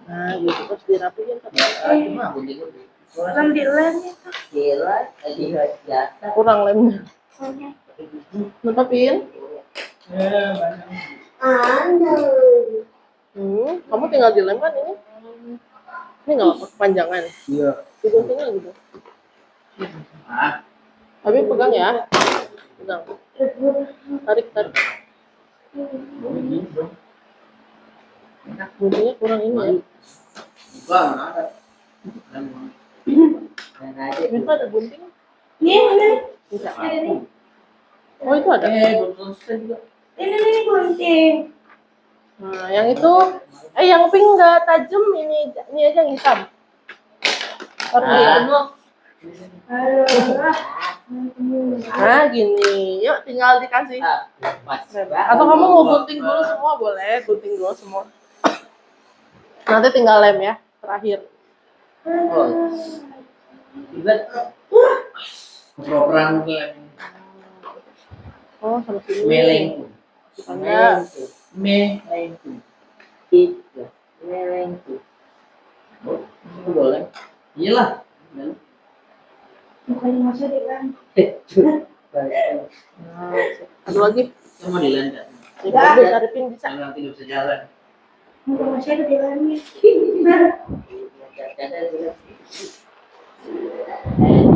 Nah, gitu terus dirapiin Ambil lem itu. Gila, biasa. kurang lemnya. Nepapin. Kamu tinggal dilem kan ini? Ini nggak apa kepanjangan. Iya. Diguntingnya gitu. Ah, Tapi pegang ya. Pegang. Tarik. Guntingnya kurang ini ya. bukan ada. Dan aja. Bisa ada gunting? Ini. Bisa. Ada nih. Oh, itu ada. Belum selesai juga. Ini gunting. Nah, yang itu, yang pink nggak tajam, ini aja yang hitam. Ah. Halo. Nah, gini, yuk tinggal dikasih. Pas. Atau kamu mau gunting dulu semua boleh, gunting dulu semua. Nanti tinggal lem ya, terakhir. Oh. Tiba. Program Oh, sama sini. meleng. Enggak. Meleng. Itu. Meleng. Oh, itu boleh. Iyalah. Bukan masuk di kan. Satu lagi. Cuma dilanjut. Ya, bisa ripin bisa. Jangan tidak bisa jalan. Bukan masuk di kan.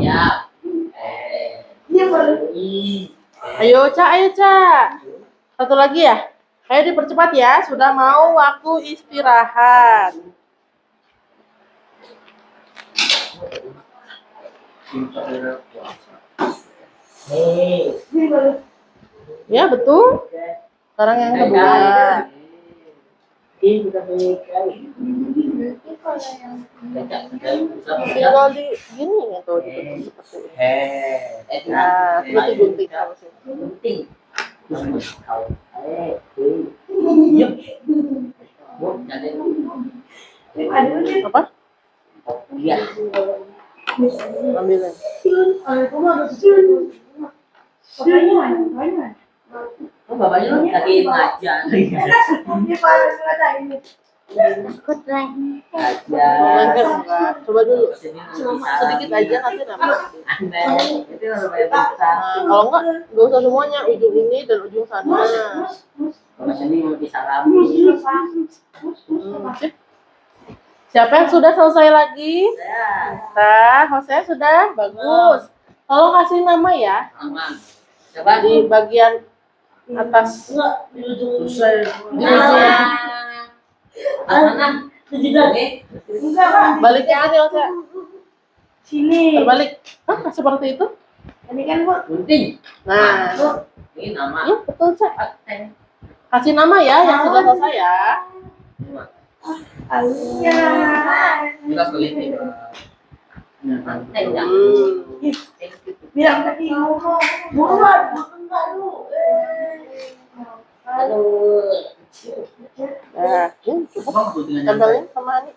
Ya. Dia baru. Ayo, Ca. Satu lagi ya. Ayo dipercepat ya, sudah mau waktu istirahat. Dia baru. Ya, betul. Sekarang yang kedua. Ini sudah menikah. Tinggal di gini ya tuh ditutup seperti ini. Nah, terus digunting sama sini. Gunting. Apa? Iya. Ambilin. Kalau itu mah harus sun. Bapaknya. Oh, bapaknya lu lagi ngajar. Dia baru selesai ini. Lengket enggak? Coba dulu. Sedikit aja nanti nambah. Itu lumayan besar. Nah, kalau enggak usah semuanya, ujung ini dan ujung sana. Kalau sini mau disalamin. Sip. Siapa yang sudah selesai lagi? Nah, Jose sudah bagus. Tolong kasih nama ya Aman. Coba di bagian atas. Di ujung. Susah. Di ujung. Mana? Ini. Enggak, Pak. Baliknya ini Jose. Sini. Terbalik. Hah, seperti itu? Ini kan, Bu. Gunting. Nah, Ini nama. ya betul Cak. Kasih nama ya yang sudah selesai ya. Alunya. Kita seliti. Bilang tadi ngomong. Buruan, enggak lu. Aduh. Nah, ini cukup. Bang, guntingan Tempelin sama Ani.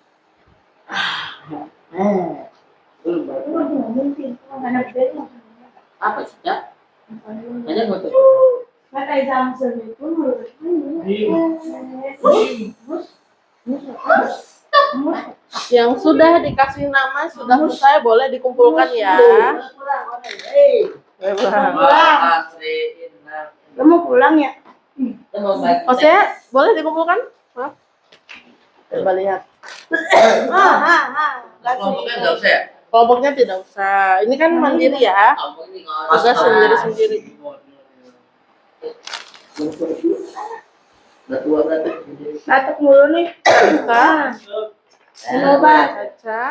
apa sih, Cak? Aja nggak tuh. Kata Samson itu. Yang sudah dikasih nama sudah selesai, boleh dikumpulkan ya. Kamu pulang ya? Jose, boleh dikumpulkan? Hah? Coba lihat. Kelompoknya nggak usah ya? Kelompoknya tidak usah. Ini kan mandiri ya. Tugas sendiri-sendiri. Udah tua berarti. Batuk mulu nih. Nah, Coba. Caca.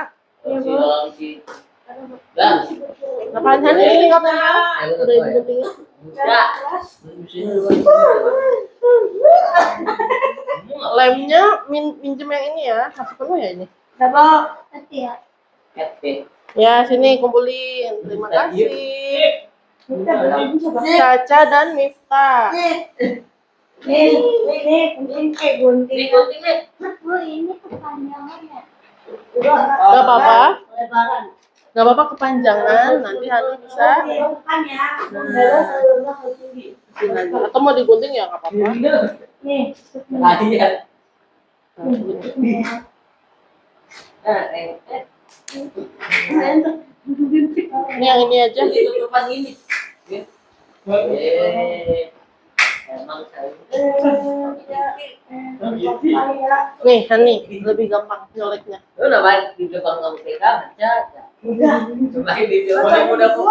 Si Dan. Apaan Hani ini nggak tempel? Udah ibu guntingin. Enggak. Lemnya minjem yang ini ya, masih penuh ya ini. Berapa? Nanti ya. Ya sini kumpulin. Terima kasih. Kita belum coba. Caca dan Miftah. Nih, gunting gunting. Ini gunting nih. Bu, ini kepanjangannya. Gak apa-apa. Lebaran. Gak apa-apa kepanjangan. Nanti Hani bisa. Bukan ya. Atau mau digunting ya gak apa-apa. Nih. Iya. Ini yang ini aja. Jadi tutupan ini. Emang saya. Nih Hani, lebih gampang nyoleknya. Lu namanya di depan kamu pegang aja. Udah. Coba di depan mudah bu.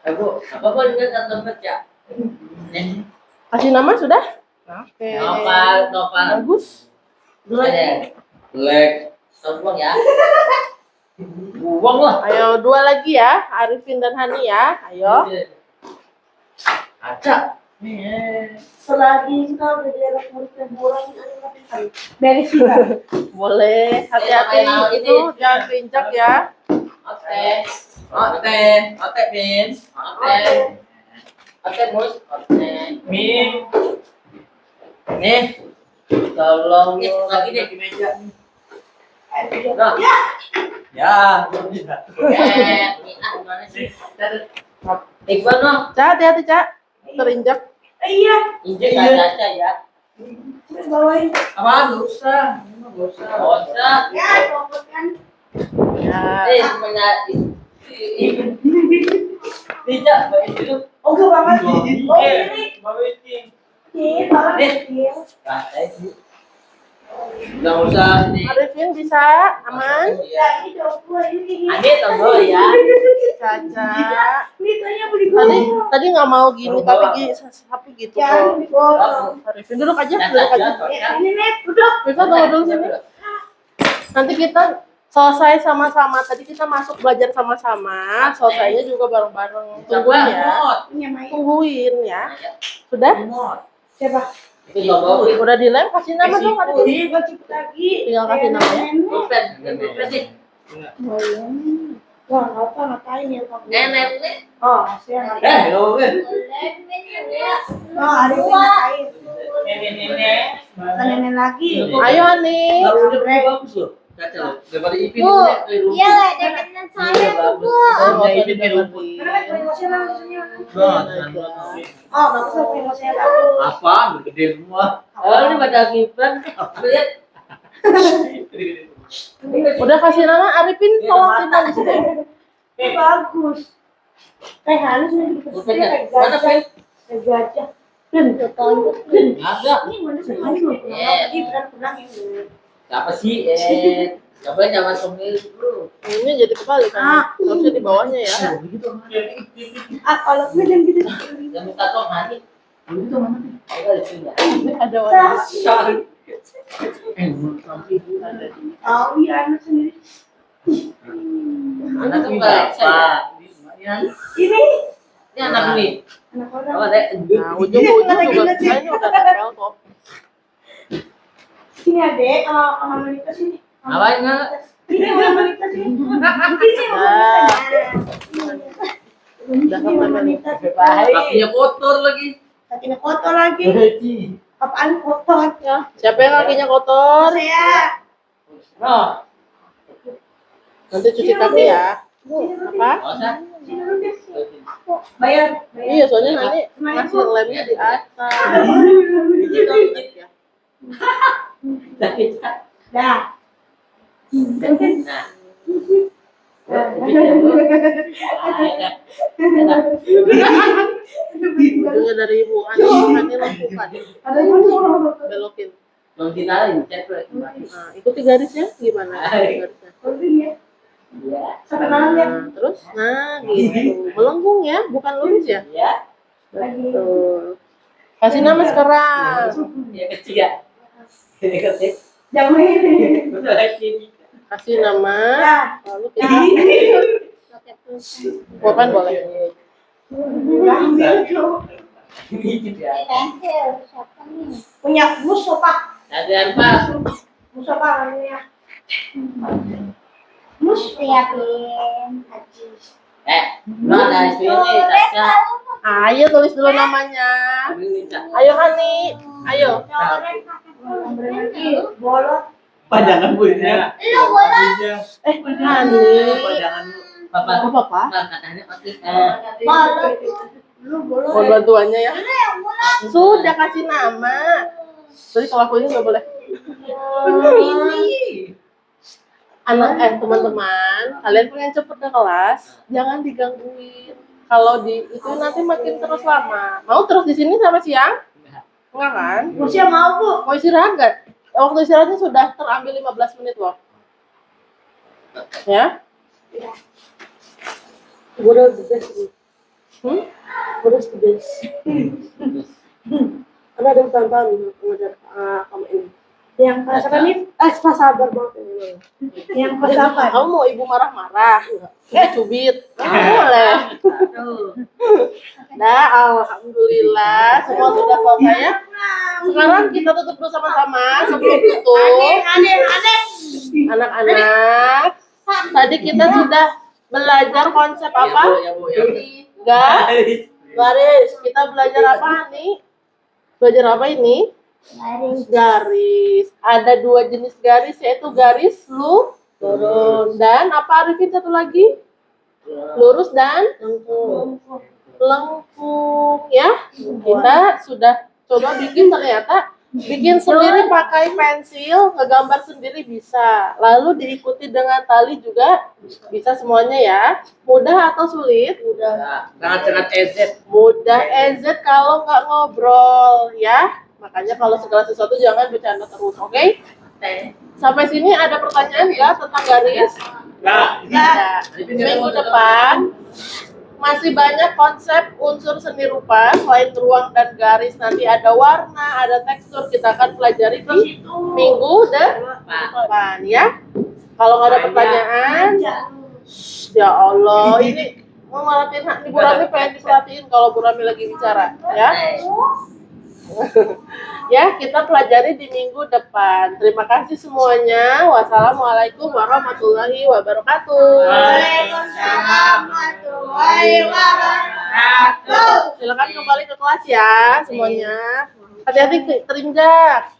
Bu, apa pun enggak tempat ya. Kasih nama sudah? Oke. Nopal. Bagus. Black. Buang ya. Buang lah. Ayo dua lagi ya, Arifin dan Hani ya. Ayo. Acak. Selagi kita udah di anak murid dan bolang beres juga. Boleh. Hati-hati itu jangan keinjak ya. Oke. Oke, Min. Oke, Mus. Oke. Min. Nih. Tolong lagi deh di meja. Nah. Ya, bisa. Gimana sih? Iqbal no. Cak, hati-hati Cak. Terinjak. Iya. Injek aja ya. Bawain. Apa? Enggak usah. Enggak usah. Enggak usah. Ya, fokus kan. Ya. Semuanya tidak baik itu. Oh, gak banget. Oh, ini. Ini, banget. Enggak usah nih. Arifin bisa aman. Ya, ini jauh gua ini. Adit tombol ya. Caca. Ini tanya beli Tadi nggak mau gini tapi gitu Jangan kok. dipotong. Arifin duduk aja, duduk aja. Ini nih, duduk. Bisa tunggu dulu sini. Nanti kita selesai sama-sama. Tadi kita masuk belajar sama-sama. Selesainya juga bareng-bareng. Tungguin ya. Ini yang main. Tungguin ya. Sudah? Siapa? Itu tombol. Udah dilem, kasih nama dong. Ini gua cepet lagi. Tinggal kasih nama ya. Pulpen sih. Wah, apa ngapain ya kamu? Nenek nih. Oh, saya ngapain? Oh, ada yang ngapain? Nenek. Bukan nenek lagi. Ayo nih. Udah bagus loh. Caca loh. Daripada Ipin Bu, keliru. iya lah, deketan saya tuh, Bu. Oh, Ipin keliru. Kenapa promosional maksudnya? Nah, Oh, bagus lah promosinya bagus. apa? Gede semua. Oh, ini pada kipan. Lihat. Udah kasih nama Arifin, tolong simpan di sini. Bagus. Kayak halus nih dikasih kayak Mana gajah. Pin? Kayak gajah. Ben, tonjok. Ben. Ada. Ini mana sih? Ini pernah ini. Siapa sih? Siapa yang jangan sombil dulu. Ini jadi kebalik kan. Harusnya di bawahnya ya. Begitu. Ah, kalau gue dan gitu. Yang minta tolong nanti. Begitu mana nih? Ada di sini ya. Ada warna. Oh, iya anak sendiri. Anak tuh berapa? Ini Ini anak ini. anak orang. Oh, deh. Nah, ujung-ujung juga kayaknya udah nempel kok. Sini adek, sama Malika sini. Apa enggak? Ini sama Malika sini. Ini sama Malika. Ini sama Malika. Kakinya kotor lagi. Kakinya kotor lagi. Apaan kotor? Ya, siapa yang kakinya kotor? Saya. Oh, Nanti cuci kaki ya. Apa? masa? Sini dulu deh. Bayar. Iya, soalnya nanti masih lemnya di atas. Ya. Dah. Nah. Ujungnya dari ibu Ani lakukan. Ada yang Belokin. Belum ditarik, cek dulu. Nah, ikuti garisnya gimana? Garisnya. ya. Iya. Sampai malam ya. Nah, terus, gitu. Melengkung ya, bukan lurus ya. Iya. Betul. Kasih nama sekarang. Ya kecil ya. Ini kecil. Jangan ini. Betul kecil. kasih nama, Ya. lalu kita bukan boleh. Gitu ya. Punya Mustafa. Ada apa? Mustafa namanya. Mus siapin. Lo ada sini kaca. Ayo tulis dulu namanya. Ayo Hani, ayo. Bolot. Pajangan bu ya. Lu bolot. Hani. Pajangan papa. Oh, Papa. Katanya otis. Bolot. Lu bolot. Mohon bantuannya ya. Lu yang bolot. Sudah kasih nama. Jadi kalau aku ini nggak boleh. Teman-teman, kalian pengen cepet ke kelas, jangan digangguin. Kalau di itu nanti makin terus lama. Mau terus di sini sampai siang? Enggak kan? Musia mau Bu. Mau istirahat nggak? Waktu istirahatnya sudah terambil 15 menit loh. Ya? Udah tugas. Udah tugas. Karena ada tahun-tahun mengajar kamu ini. Yang kelas apa nih? Ekstra sabar banget ini. Yang kelas apa? Kamu mau ibu marah-marah? Cubit? Boleh. Nah, alhamdulillah semua sudah selesai ya. Sekarang kita tutup dulu sama-sama sebelum tutup. Anak-anak, tadi kita sudah belajar konsep apa? Garis. Kita belajar apa nih? Belajar apa ini? Garis. Ada 2 jenis garis, yaitu garis lurus dan apa Arifin satu lagi? Lurus dan lengkung ya. Kita sudah coba bikin sendiri pakai pensil, ngegambar sendiri bisa. Lalu diikuti dengan tali juga bisa semuanya ya. Mudah atau sulit? Sangat EZ. Mudah EZ kalau nggak ngobrol ya. Makanya kalau segala sesuatu jangan bercanda terus, oke? Sampai sini ada pertanyaan nggak tentang garis? Nah, Minggu depan masih banyak konsep unsur seni rupa selain ruang dan garis. Nanti ada warna, ada tekstur. Kita akan pelajari di minggu depan ya. Kalau nggak ada pertanyaan, ya Allah, ini mau ngelatin Bu Rami pengen diperhatiin kalau Bu Rami lagi bicara ya. Ya, kita pelajari di minggu depan. Terima kasih semuanya. Wassalamualaikum warahmatullahi wabarakatuh. Waalaikumsalam warahmatullahi wabarakatuh. Silakan kembali ke kelas ya semuanya. Hati-hati terinjak.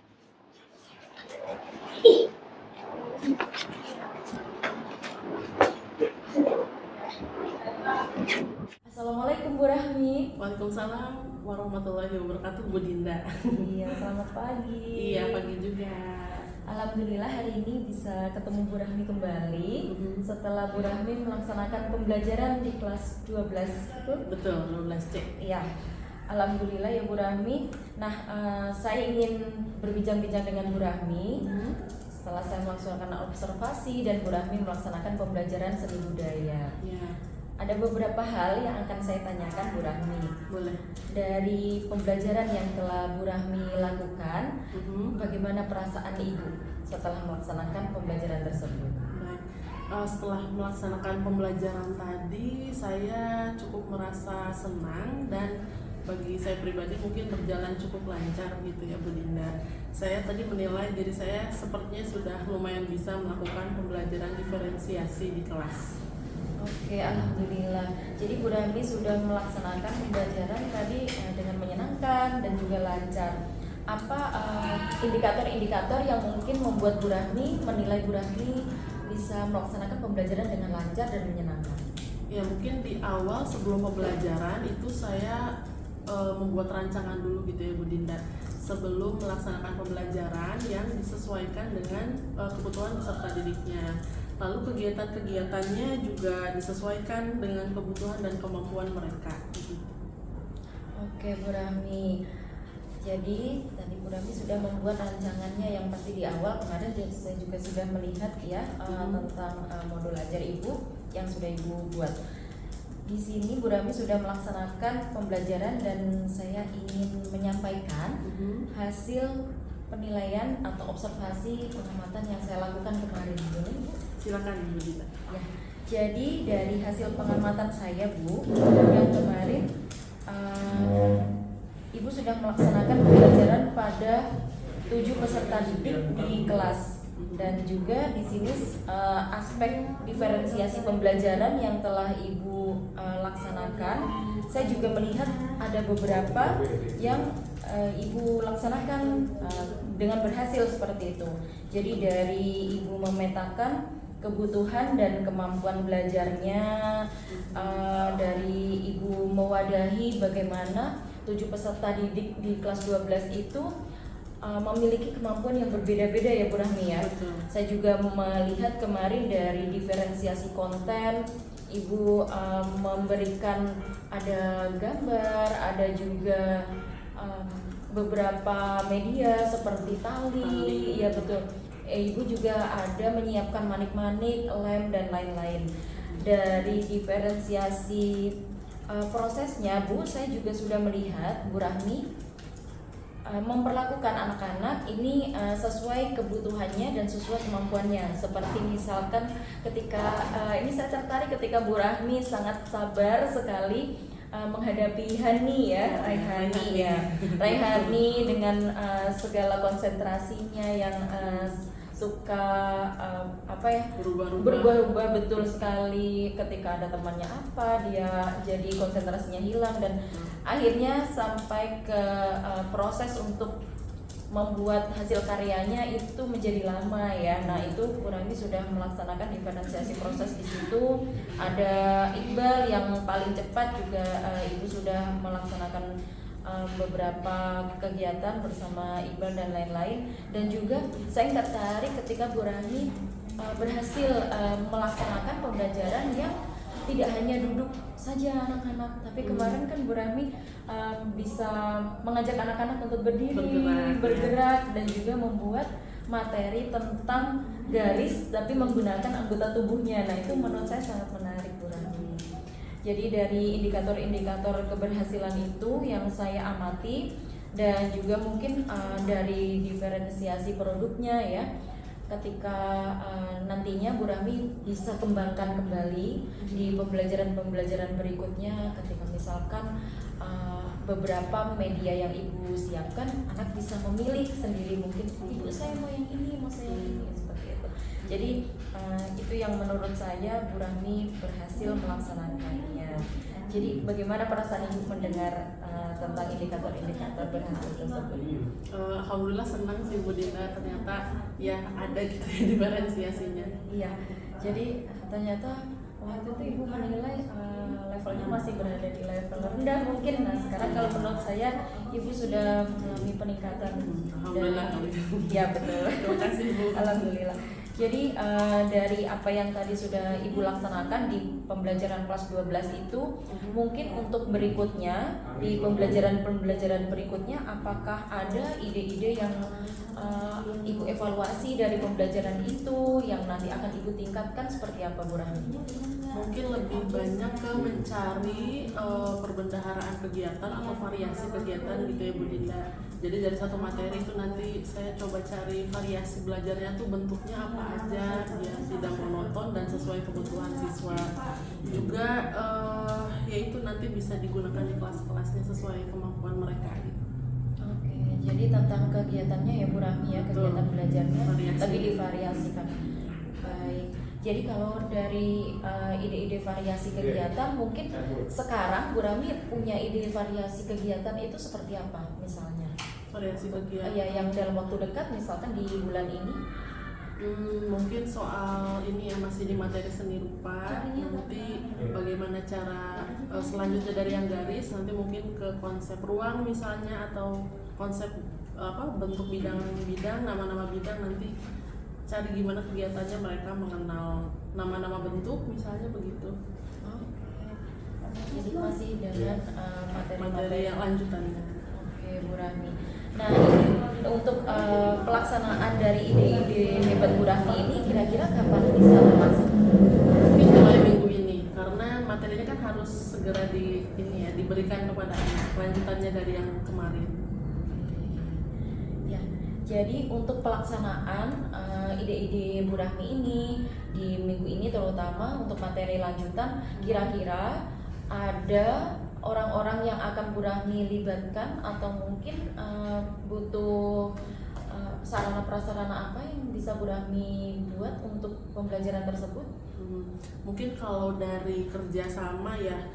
Assalamualaikum Bu Rahmi. Waalaikumsalam warahmatullahi wabarakatuh, Bu Dinda. Iya, selamat pagi. Iya, pagi juga. Alhamdulillah hari ini bisa ketemu Bu Rahmi kembali setelah Bu Rahmi melaksanakan pembelajaran di kelas 12 itu. Betul, 12C. Iya. Alhamdulillah ya Bu Rahmi. Nah, saya ingin berbincang-bincang dengan Bu Rahmi. Setelah saya melaksanakan observasi dan Bu Rahmi melaksanakan pembelajaran seni budaya. Ya, Ada beberapa hal yang akan saya tanyakan Bu Rahmi. boleh. Dari pembelajaran yang telah Bu Rahmi lakukan, bagaimana perasaan Ibu setelah melaksanakan pembelajaran tersebut? Baik. Setelah melaksanakan pembelajaran tadi, saya cukup merasa senang dan bagi saya pribadi mungkin berjalan cukup lancar gitu ya Bu Dinda. Saya tadi menilai diri saya sepertinya sudah lumayan bisa melakukan pembelajaran diferensiasi di kelas. Oke, alhamdulillah. Jadi Bu Rahmi sudah melaksanakan pembelajaran tadi dengan menyenangkan dan juga lancar. Apa indikator-indikator yang mungkin membuat Bu Rahmi menilai Bu Rahmi bisa melaksanakan pembelajaran dengan lancar dan menyenangkan? Ya, mungkin di awal sebelum pembelajaran itu saya membuat rancangan dulu gitu ya Bu Dinda, sebelum melaksanakan pembelajaran yang disesuaikan dengan kebutuhan peserta didiknya. Lalu kegiatan-kegiatannya juga disesuaikan dengan kebutuhan dan kemampuan mereka. Oke Bu Rahmi. Jadi tadi Bu Rahmi sudah membuat rancangannya yang pasti di awal kemarin saya juga sudah melihat ya tentang modul ajar Ibu yang sudah Ibu buat. Di sini Bu Rahmi sudah melaksanakan pembelajaran dan saya ingin menyampaikan hasil penilaian atau observasi pengamatan yang saya lakukan kemarin. Boleh, Bu? Silakan Bu Dina. Ya, jadi dari hasil pengamatan saya, Bu, yang kemarin Ibu sudah melaksanakan pembelajaran pada 7 peserta didik di kelas, dan juga di sini aspek diferensiasi pembelajaran yang telah Ibu laksanakan, saya juga melihat ada beberapa yang Ibu laksanakan dengan berhasil seperti itu. Jadi dari Ibu memetakan kebutuhan dan kemampuan belajarnya, dari Ibu mewadahi bagaimana 7 peserta didik di kelas 12 itu memiliki kemampuan yang berbeda-beda ya Bu Rahmi ya. Betul. Saya juga melihat kemarin dari diferensiasi konten, Ibu memberikan ada gambar, ada juga beberapa media seperti tali, ya betul. Ibu juga ada menyiapkan manik-manik, lem dan lain-lain. Dari diferensiasi prosesnya, Bu, saya juga sudah melihat Bu Rahmi memperlakukan anak-anak ini sesuai kebutuhannya dan sesuai kemampuannya. Seperti misalkan ketika ini saya tertarik ketika Bu Rahmi sangat sabar sekali menghadapi Hani ya, Raihani ya, Raihani dengan segala konsentrasinya yang suka berubah-ubah betul sekali. Ketika ada temannya apa, dia jadi konsentrasinya hilang, dan akhirnya sampai ke proses untuk membuat hasil karyanya itu menjadi lama ya. Nah, itu Kurami sudah melaksanakan diferensiasi proses di situ. Ada Iqbal yang paling cepat juga, Ibu sudah melaksanakan beberapa kegiatan bersama Iqbal dan lain-lain. Dan juga saya tertarik ketika Kurami berhasil melaksanakan pembelajaran yang tidak hanya duduk saja anak-anak, tapi kemarin kan Bu Rahmi bisa mengajak anak-anak untuk berdiri, bergerak, dan juga membuat materi tentang garis tapi menggunakan anggota tubuhnya. Nah, itu menurut saya sangat menarik Bu Rahmi. Jadi dari indikator-indikator keberhasilan itu yang saya amati, dan juga mungkin dari diferensiasi produknya ya. Ketika nantinya Bu Rahmi bisa kembangkan kembali di pembelajaran-pembelajaran berikutnya, ketika misalkan beberapa media yang Ibu siapkan, anak bisa memilih sendiri, mungkin Ibu saya mau yang ini, mau saya yang ini, seperti itu. Jadi itu yang menurut saya Bu Rahmi berhasil melaksanakannya. Jadi bagaimana perasaan Ibu mendengar tentang indikator-indikator berhasil tersebut? Alhamdulillah senang sih Bu Dina, ternyata ya ada gitu ya diferensiasinya. Iya, jadi ternyata waktu itu Ibu menilai levelnya masih berada di level rendah mungkin. Nah, sekarang kalau menurut saya Ibu sudah mengalami peningkatan. Alhamdulillah. Iya betul. Terima kasih Bu. Alhamdulillah. Jadi dari apa yang tadi sudah Ibu laksanakan di pembelajaran kelas 12 itu, mungkin untuk berikutnya di pembelajaran berikutnya, apakah ada ide-ide yang Ibu evaluasi dari pembelajaran itu yang nanti akan Ibu tingkatkan seperti apa Bu Rahmi? Mungkin lebih banyak ke mencari perbendaharaan kegiatan atau variasi kegiatan gitu ya Bu Dinda. Jadi dari satu materi itu nanti saya coba cari variasi belajarnya tuh bentuknya apa aja biar tidak monoton dan sesuai kebutuhan siswa. Juga yaitu nanti bisa digunakan di kelas-kelasnya sesuai kemampuan mereka gitu. Oke, jadi tentang kegiatannya ya Bu Rahmi ya, kegiatan belajarnya Variasi. tapi divariasikan. Baik. Jadi kalau dari ide-ide variasi kegiatan, mungkin sekarang Bu Rahmi punya ide variasi kegiatan itu seperti apa misalnya? Variasi kegiatan. Ya, yang dalam waktu dekat misalkan di bulan ini. Mungkin soal ini ya masih di materi seni rupa. Nanti bagaimana cara selanjutnya dari yang garis, nanti mungkin ke konsep ruang misalnya, atau konsep bentuk bidang-bidang, nama-nama bidang. Nanti cari gimana kegiatannya mereka mengenal nama-nama bentuk misalnya begitu. Jadi masih dengan Materi yang lanjutannya. Oke Bu Rahmi. Nah, ini untuk pelaksanaan dari ide-ide hebat Bu Rahmi ini kira-kira kapan bisa terlaksana? Mungkin mulai minggu ini, karena materinya kan harus segera diberikan kepada anak, lanjutannya dari yang kemarin. Ya, Jadi untuk pelaksanaan ide-ide Bu Rahmi ini di minggu ini terutama untuk materi lanjutan, kira-kira ada orang-orang yang akan Bu Rahmi libatkan atau mungkin butuh sarana prasarana apa yang bisa Bu Rahmi buat untuk pembelajaran tersebut? Mungkin kalau dari kerjasama ya,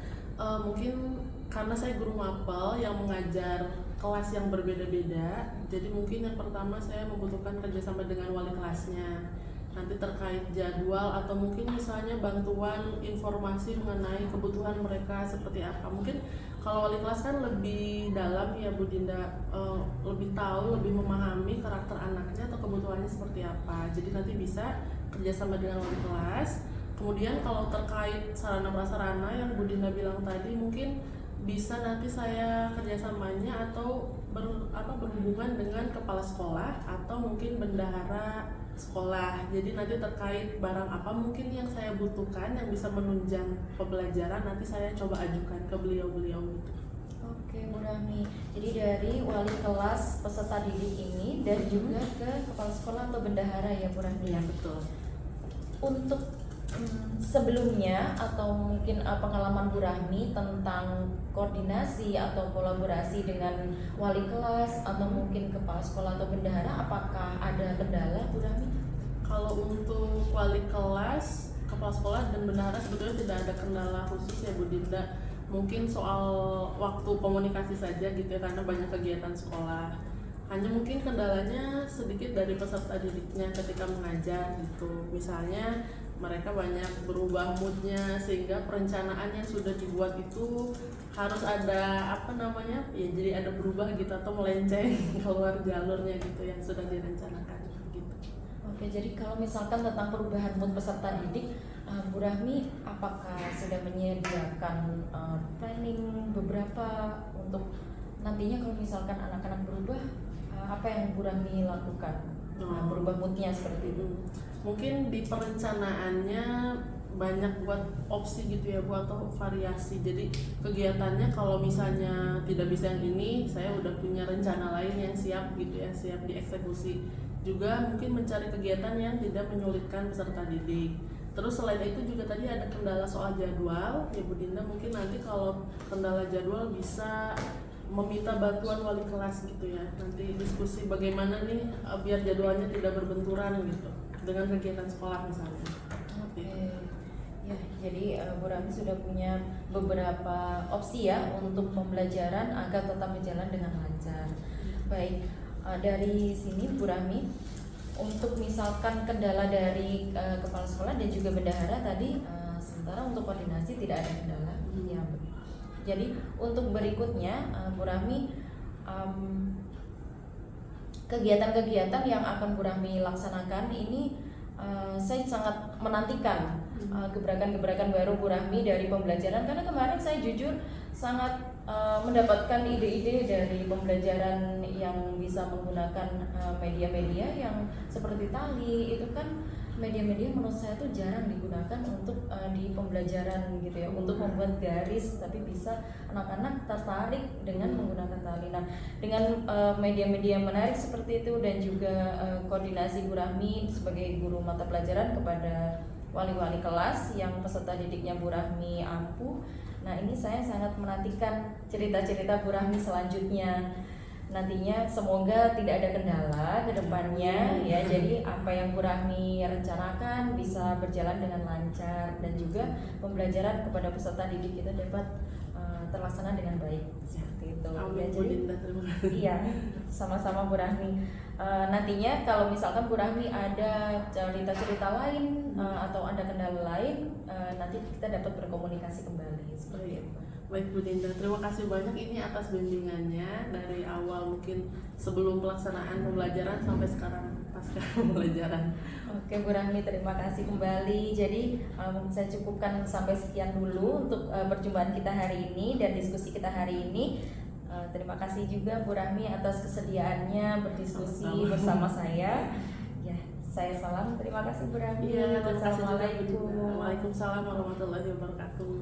mungkin karena saya guru mapel yang mengajar kelas yang berbeda-beda, jadi mungkin yang pertama saya membutuhkan kerjasama dengan wali kelasnya. Nanti terkait jadwal atau mungkin misalnya bantuan informasi mengenai kebutuhan mereka seperti apa. Mungkin kalau wali kelas kan lebih dalam ya Bu Dinda, lebih tahu, lebih memahami karakter anaknya atau kebutuhannya seperti apa. Jadi nanti bisa kerjasama dengan wali kelas. Kemudian kalau terkait sarana prasarana yang Bu Dinda bilang tadi, mungkin bisa nanti saya kerjasamanya atau berhubungan dengan kepala sekolah atau mungkin bendahara sekolah. Jadi nanti terkait barang apa mungkin yang saya butuhkan yang bisa menunjang pembelajaran, nanti saya coba ajukan ke beliau-beliau gitu. Oke, Bu Rahmi. Jadi dari wali kelas peserta didik ini dan juga ke kepala sekolah atau bendahara ya Bu Rahmi. Iya betul. Untuk sebelumnya atau mungkin pengalaman Bu Rahmi tentang koordinasi atau kolaborasi dengan wali kelas atau mungkin kepala sekolah atau bendahara, apakah ada kendala Bu Rahmi? Kalau untuk wali kelas, kepala sekolah dan bendahara sebetulnya tidak ada kendala khusus ya Bu Dinda. Mungkin soal waktu komunikasi saja gitu ya, karena banyak kegiatan sekolah. Hanya mungkin kendalanya sedikit dari peserta didiknya ketika mengajar gitu. Misalnya mereka banyak berubah moodnya sehingga perencanaan yang sudah dibuat itu harus ada ya jadi ada berubah gitu atau melenceng keluar jalurnya gitu yang sudah direncanakan gitu. Oke, jadi kalau misalkan tentang perubahan mood peserta didik, Bu Rahmi apakah sudah menyediakan planning beberapa untuk nantinya kalau misalkan anak-anak berubah, apa yang Bu Rahmi lakukan? Berubah moodnya seperti itu. Mungkin di perencanaannya banyak buat opsi gitu ya Bu, atau variasi. Jadi kegiatannya kalau misalnya tidak bisa yang ini, saya udah punya rencana lain yang siap gitu ya, siap dieksekusi. Juga mungkin mencari kegiatan yang tidak menyulitkan peserta didik. Terus selain itu juga tadi ada kendala soal jadwal ya Bu Dinda, mungkin nanti kalau kendala jadwal bisa meminta bantuan wali kelas gitu ya, nanti diskusi bagaimana nih biar jadwalnya tidak berbenturan gitu dengan kegiatan sekolah misalnya. Oke. Ya, jadi Bu Rahmi sudah punya beberapa opsi ya untuk pembelajaran agar tetap berjalan dengan lancar. Baik, dari sini Bu Rahmi, untuk misalkan kendala dari kepala sekolah dan juga bendahara tadi, sementara untuk koordinasi tidak ada kendala. Ya. Jadi untuk berikutnya Bu Rahmi, kegiatan-kegiatan yang akan Bu Rahmi laksanakan ini saya sangat menantikan gebrakan-gebrakan baru Bu Rahmi dari pembelajaran, karena kemarin saya jujur sangat mendapatkan ide-ide dari pembelajaran yang bisa menggunakan media-media yang seperti tali. Itu kan media-media menurut saya tuh jarang digunakan untuk di pembelajaran gitu ya, untuk membuat garis, tapi bisa anak-anak tertarik dengan menggunakan tali. Nah, dengan media-media menarik seperti itu dan juga koordinasi Bu Rahmi sebagai guru mata pelajaran kepada wali-wali kelas yang peserta didiknya Bu Rahmi ampuh. Nah, ini saya sangat menantikan cerita-cerita Bu Rahmi selanjutnya. Nantinya semoga tidak ada kendala ke depannya ya. Jadi apa yang Bu Rahmi rencanakan bisa berjalan dengan lancar dan juga pembelajaran kepada peserta didik kita dapat terlaksana dengan baik seperti itu. Ya, jadi iya, sama-sama Bu Rahmi. Nantinya kalau misalkan Bu Rahmi ada cerita-cerita lain atau ada kendala lain, nanti kita dapat berkomunikasi kembali seperti itu. Baik Bu Dinda, terima kasih banyak ini atas bimbingannya dari awal mungkin sebelum pelaksanaan pembelajaran sampai sekarang pasca pembelajaran. Oke Bu Rahmi, terima kasih kembali. Jadi saya cukupkan sampai sekian dulu untuk perjumpaan kita hari ini dan diskusi kita hari ini. Terima kasih juga Bu Rahmi atas kesediaannya berdiskusi bersama saya. Ya, saya salam. Terima kasih Bu Rahmi. Iya, terima kasih juga Bu Dinda. Wassalamualaikum. Waalaikumsalam warahmatullahi wabarakatuh.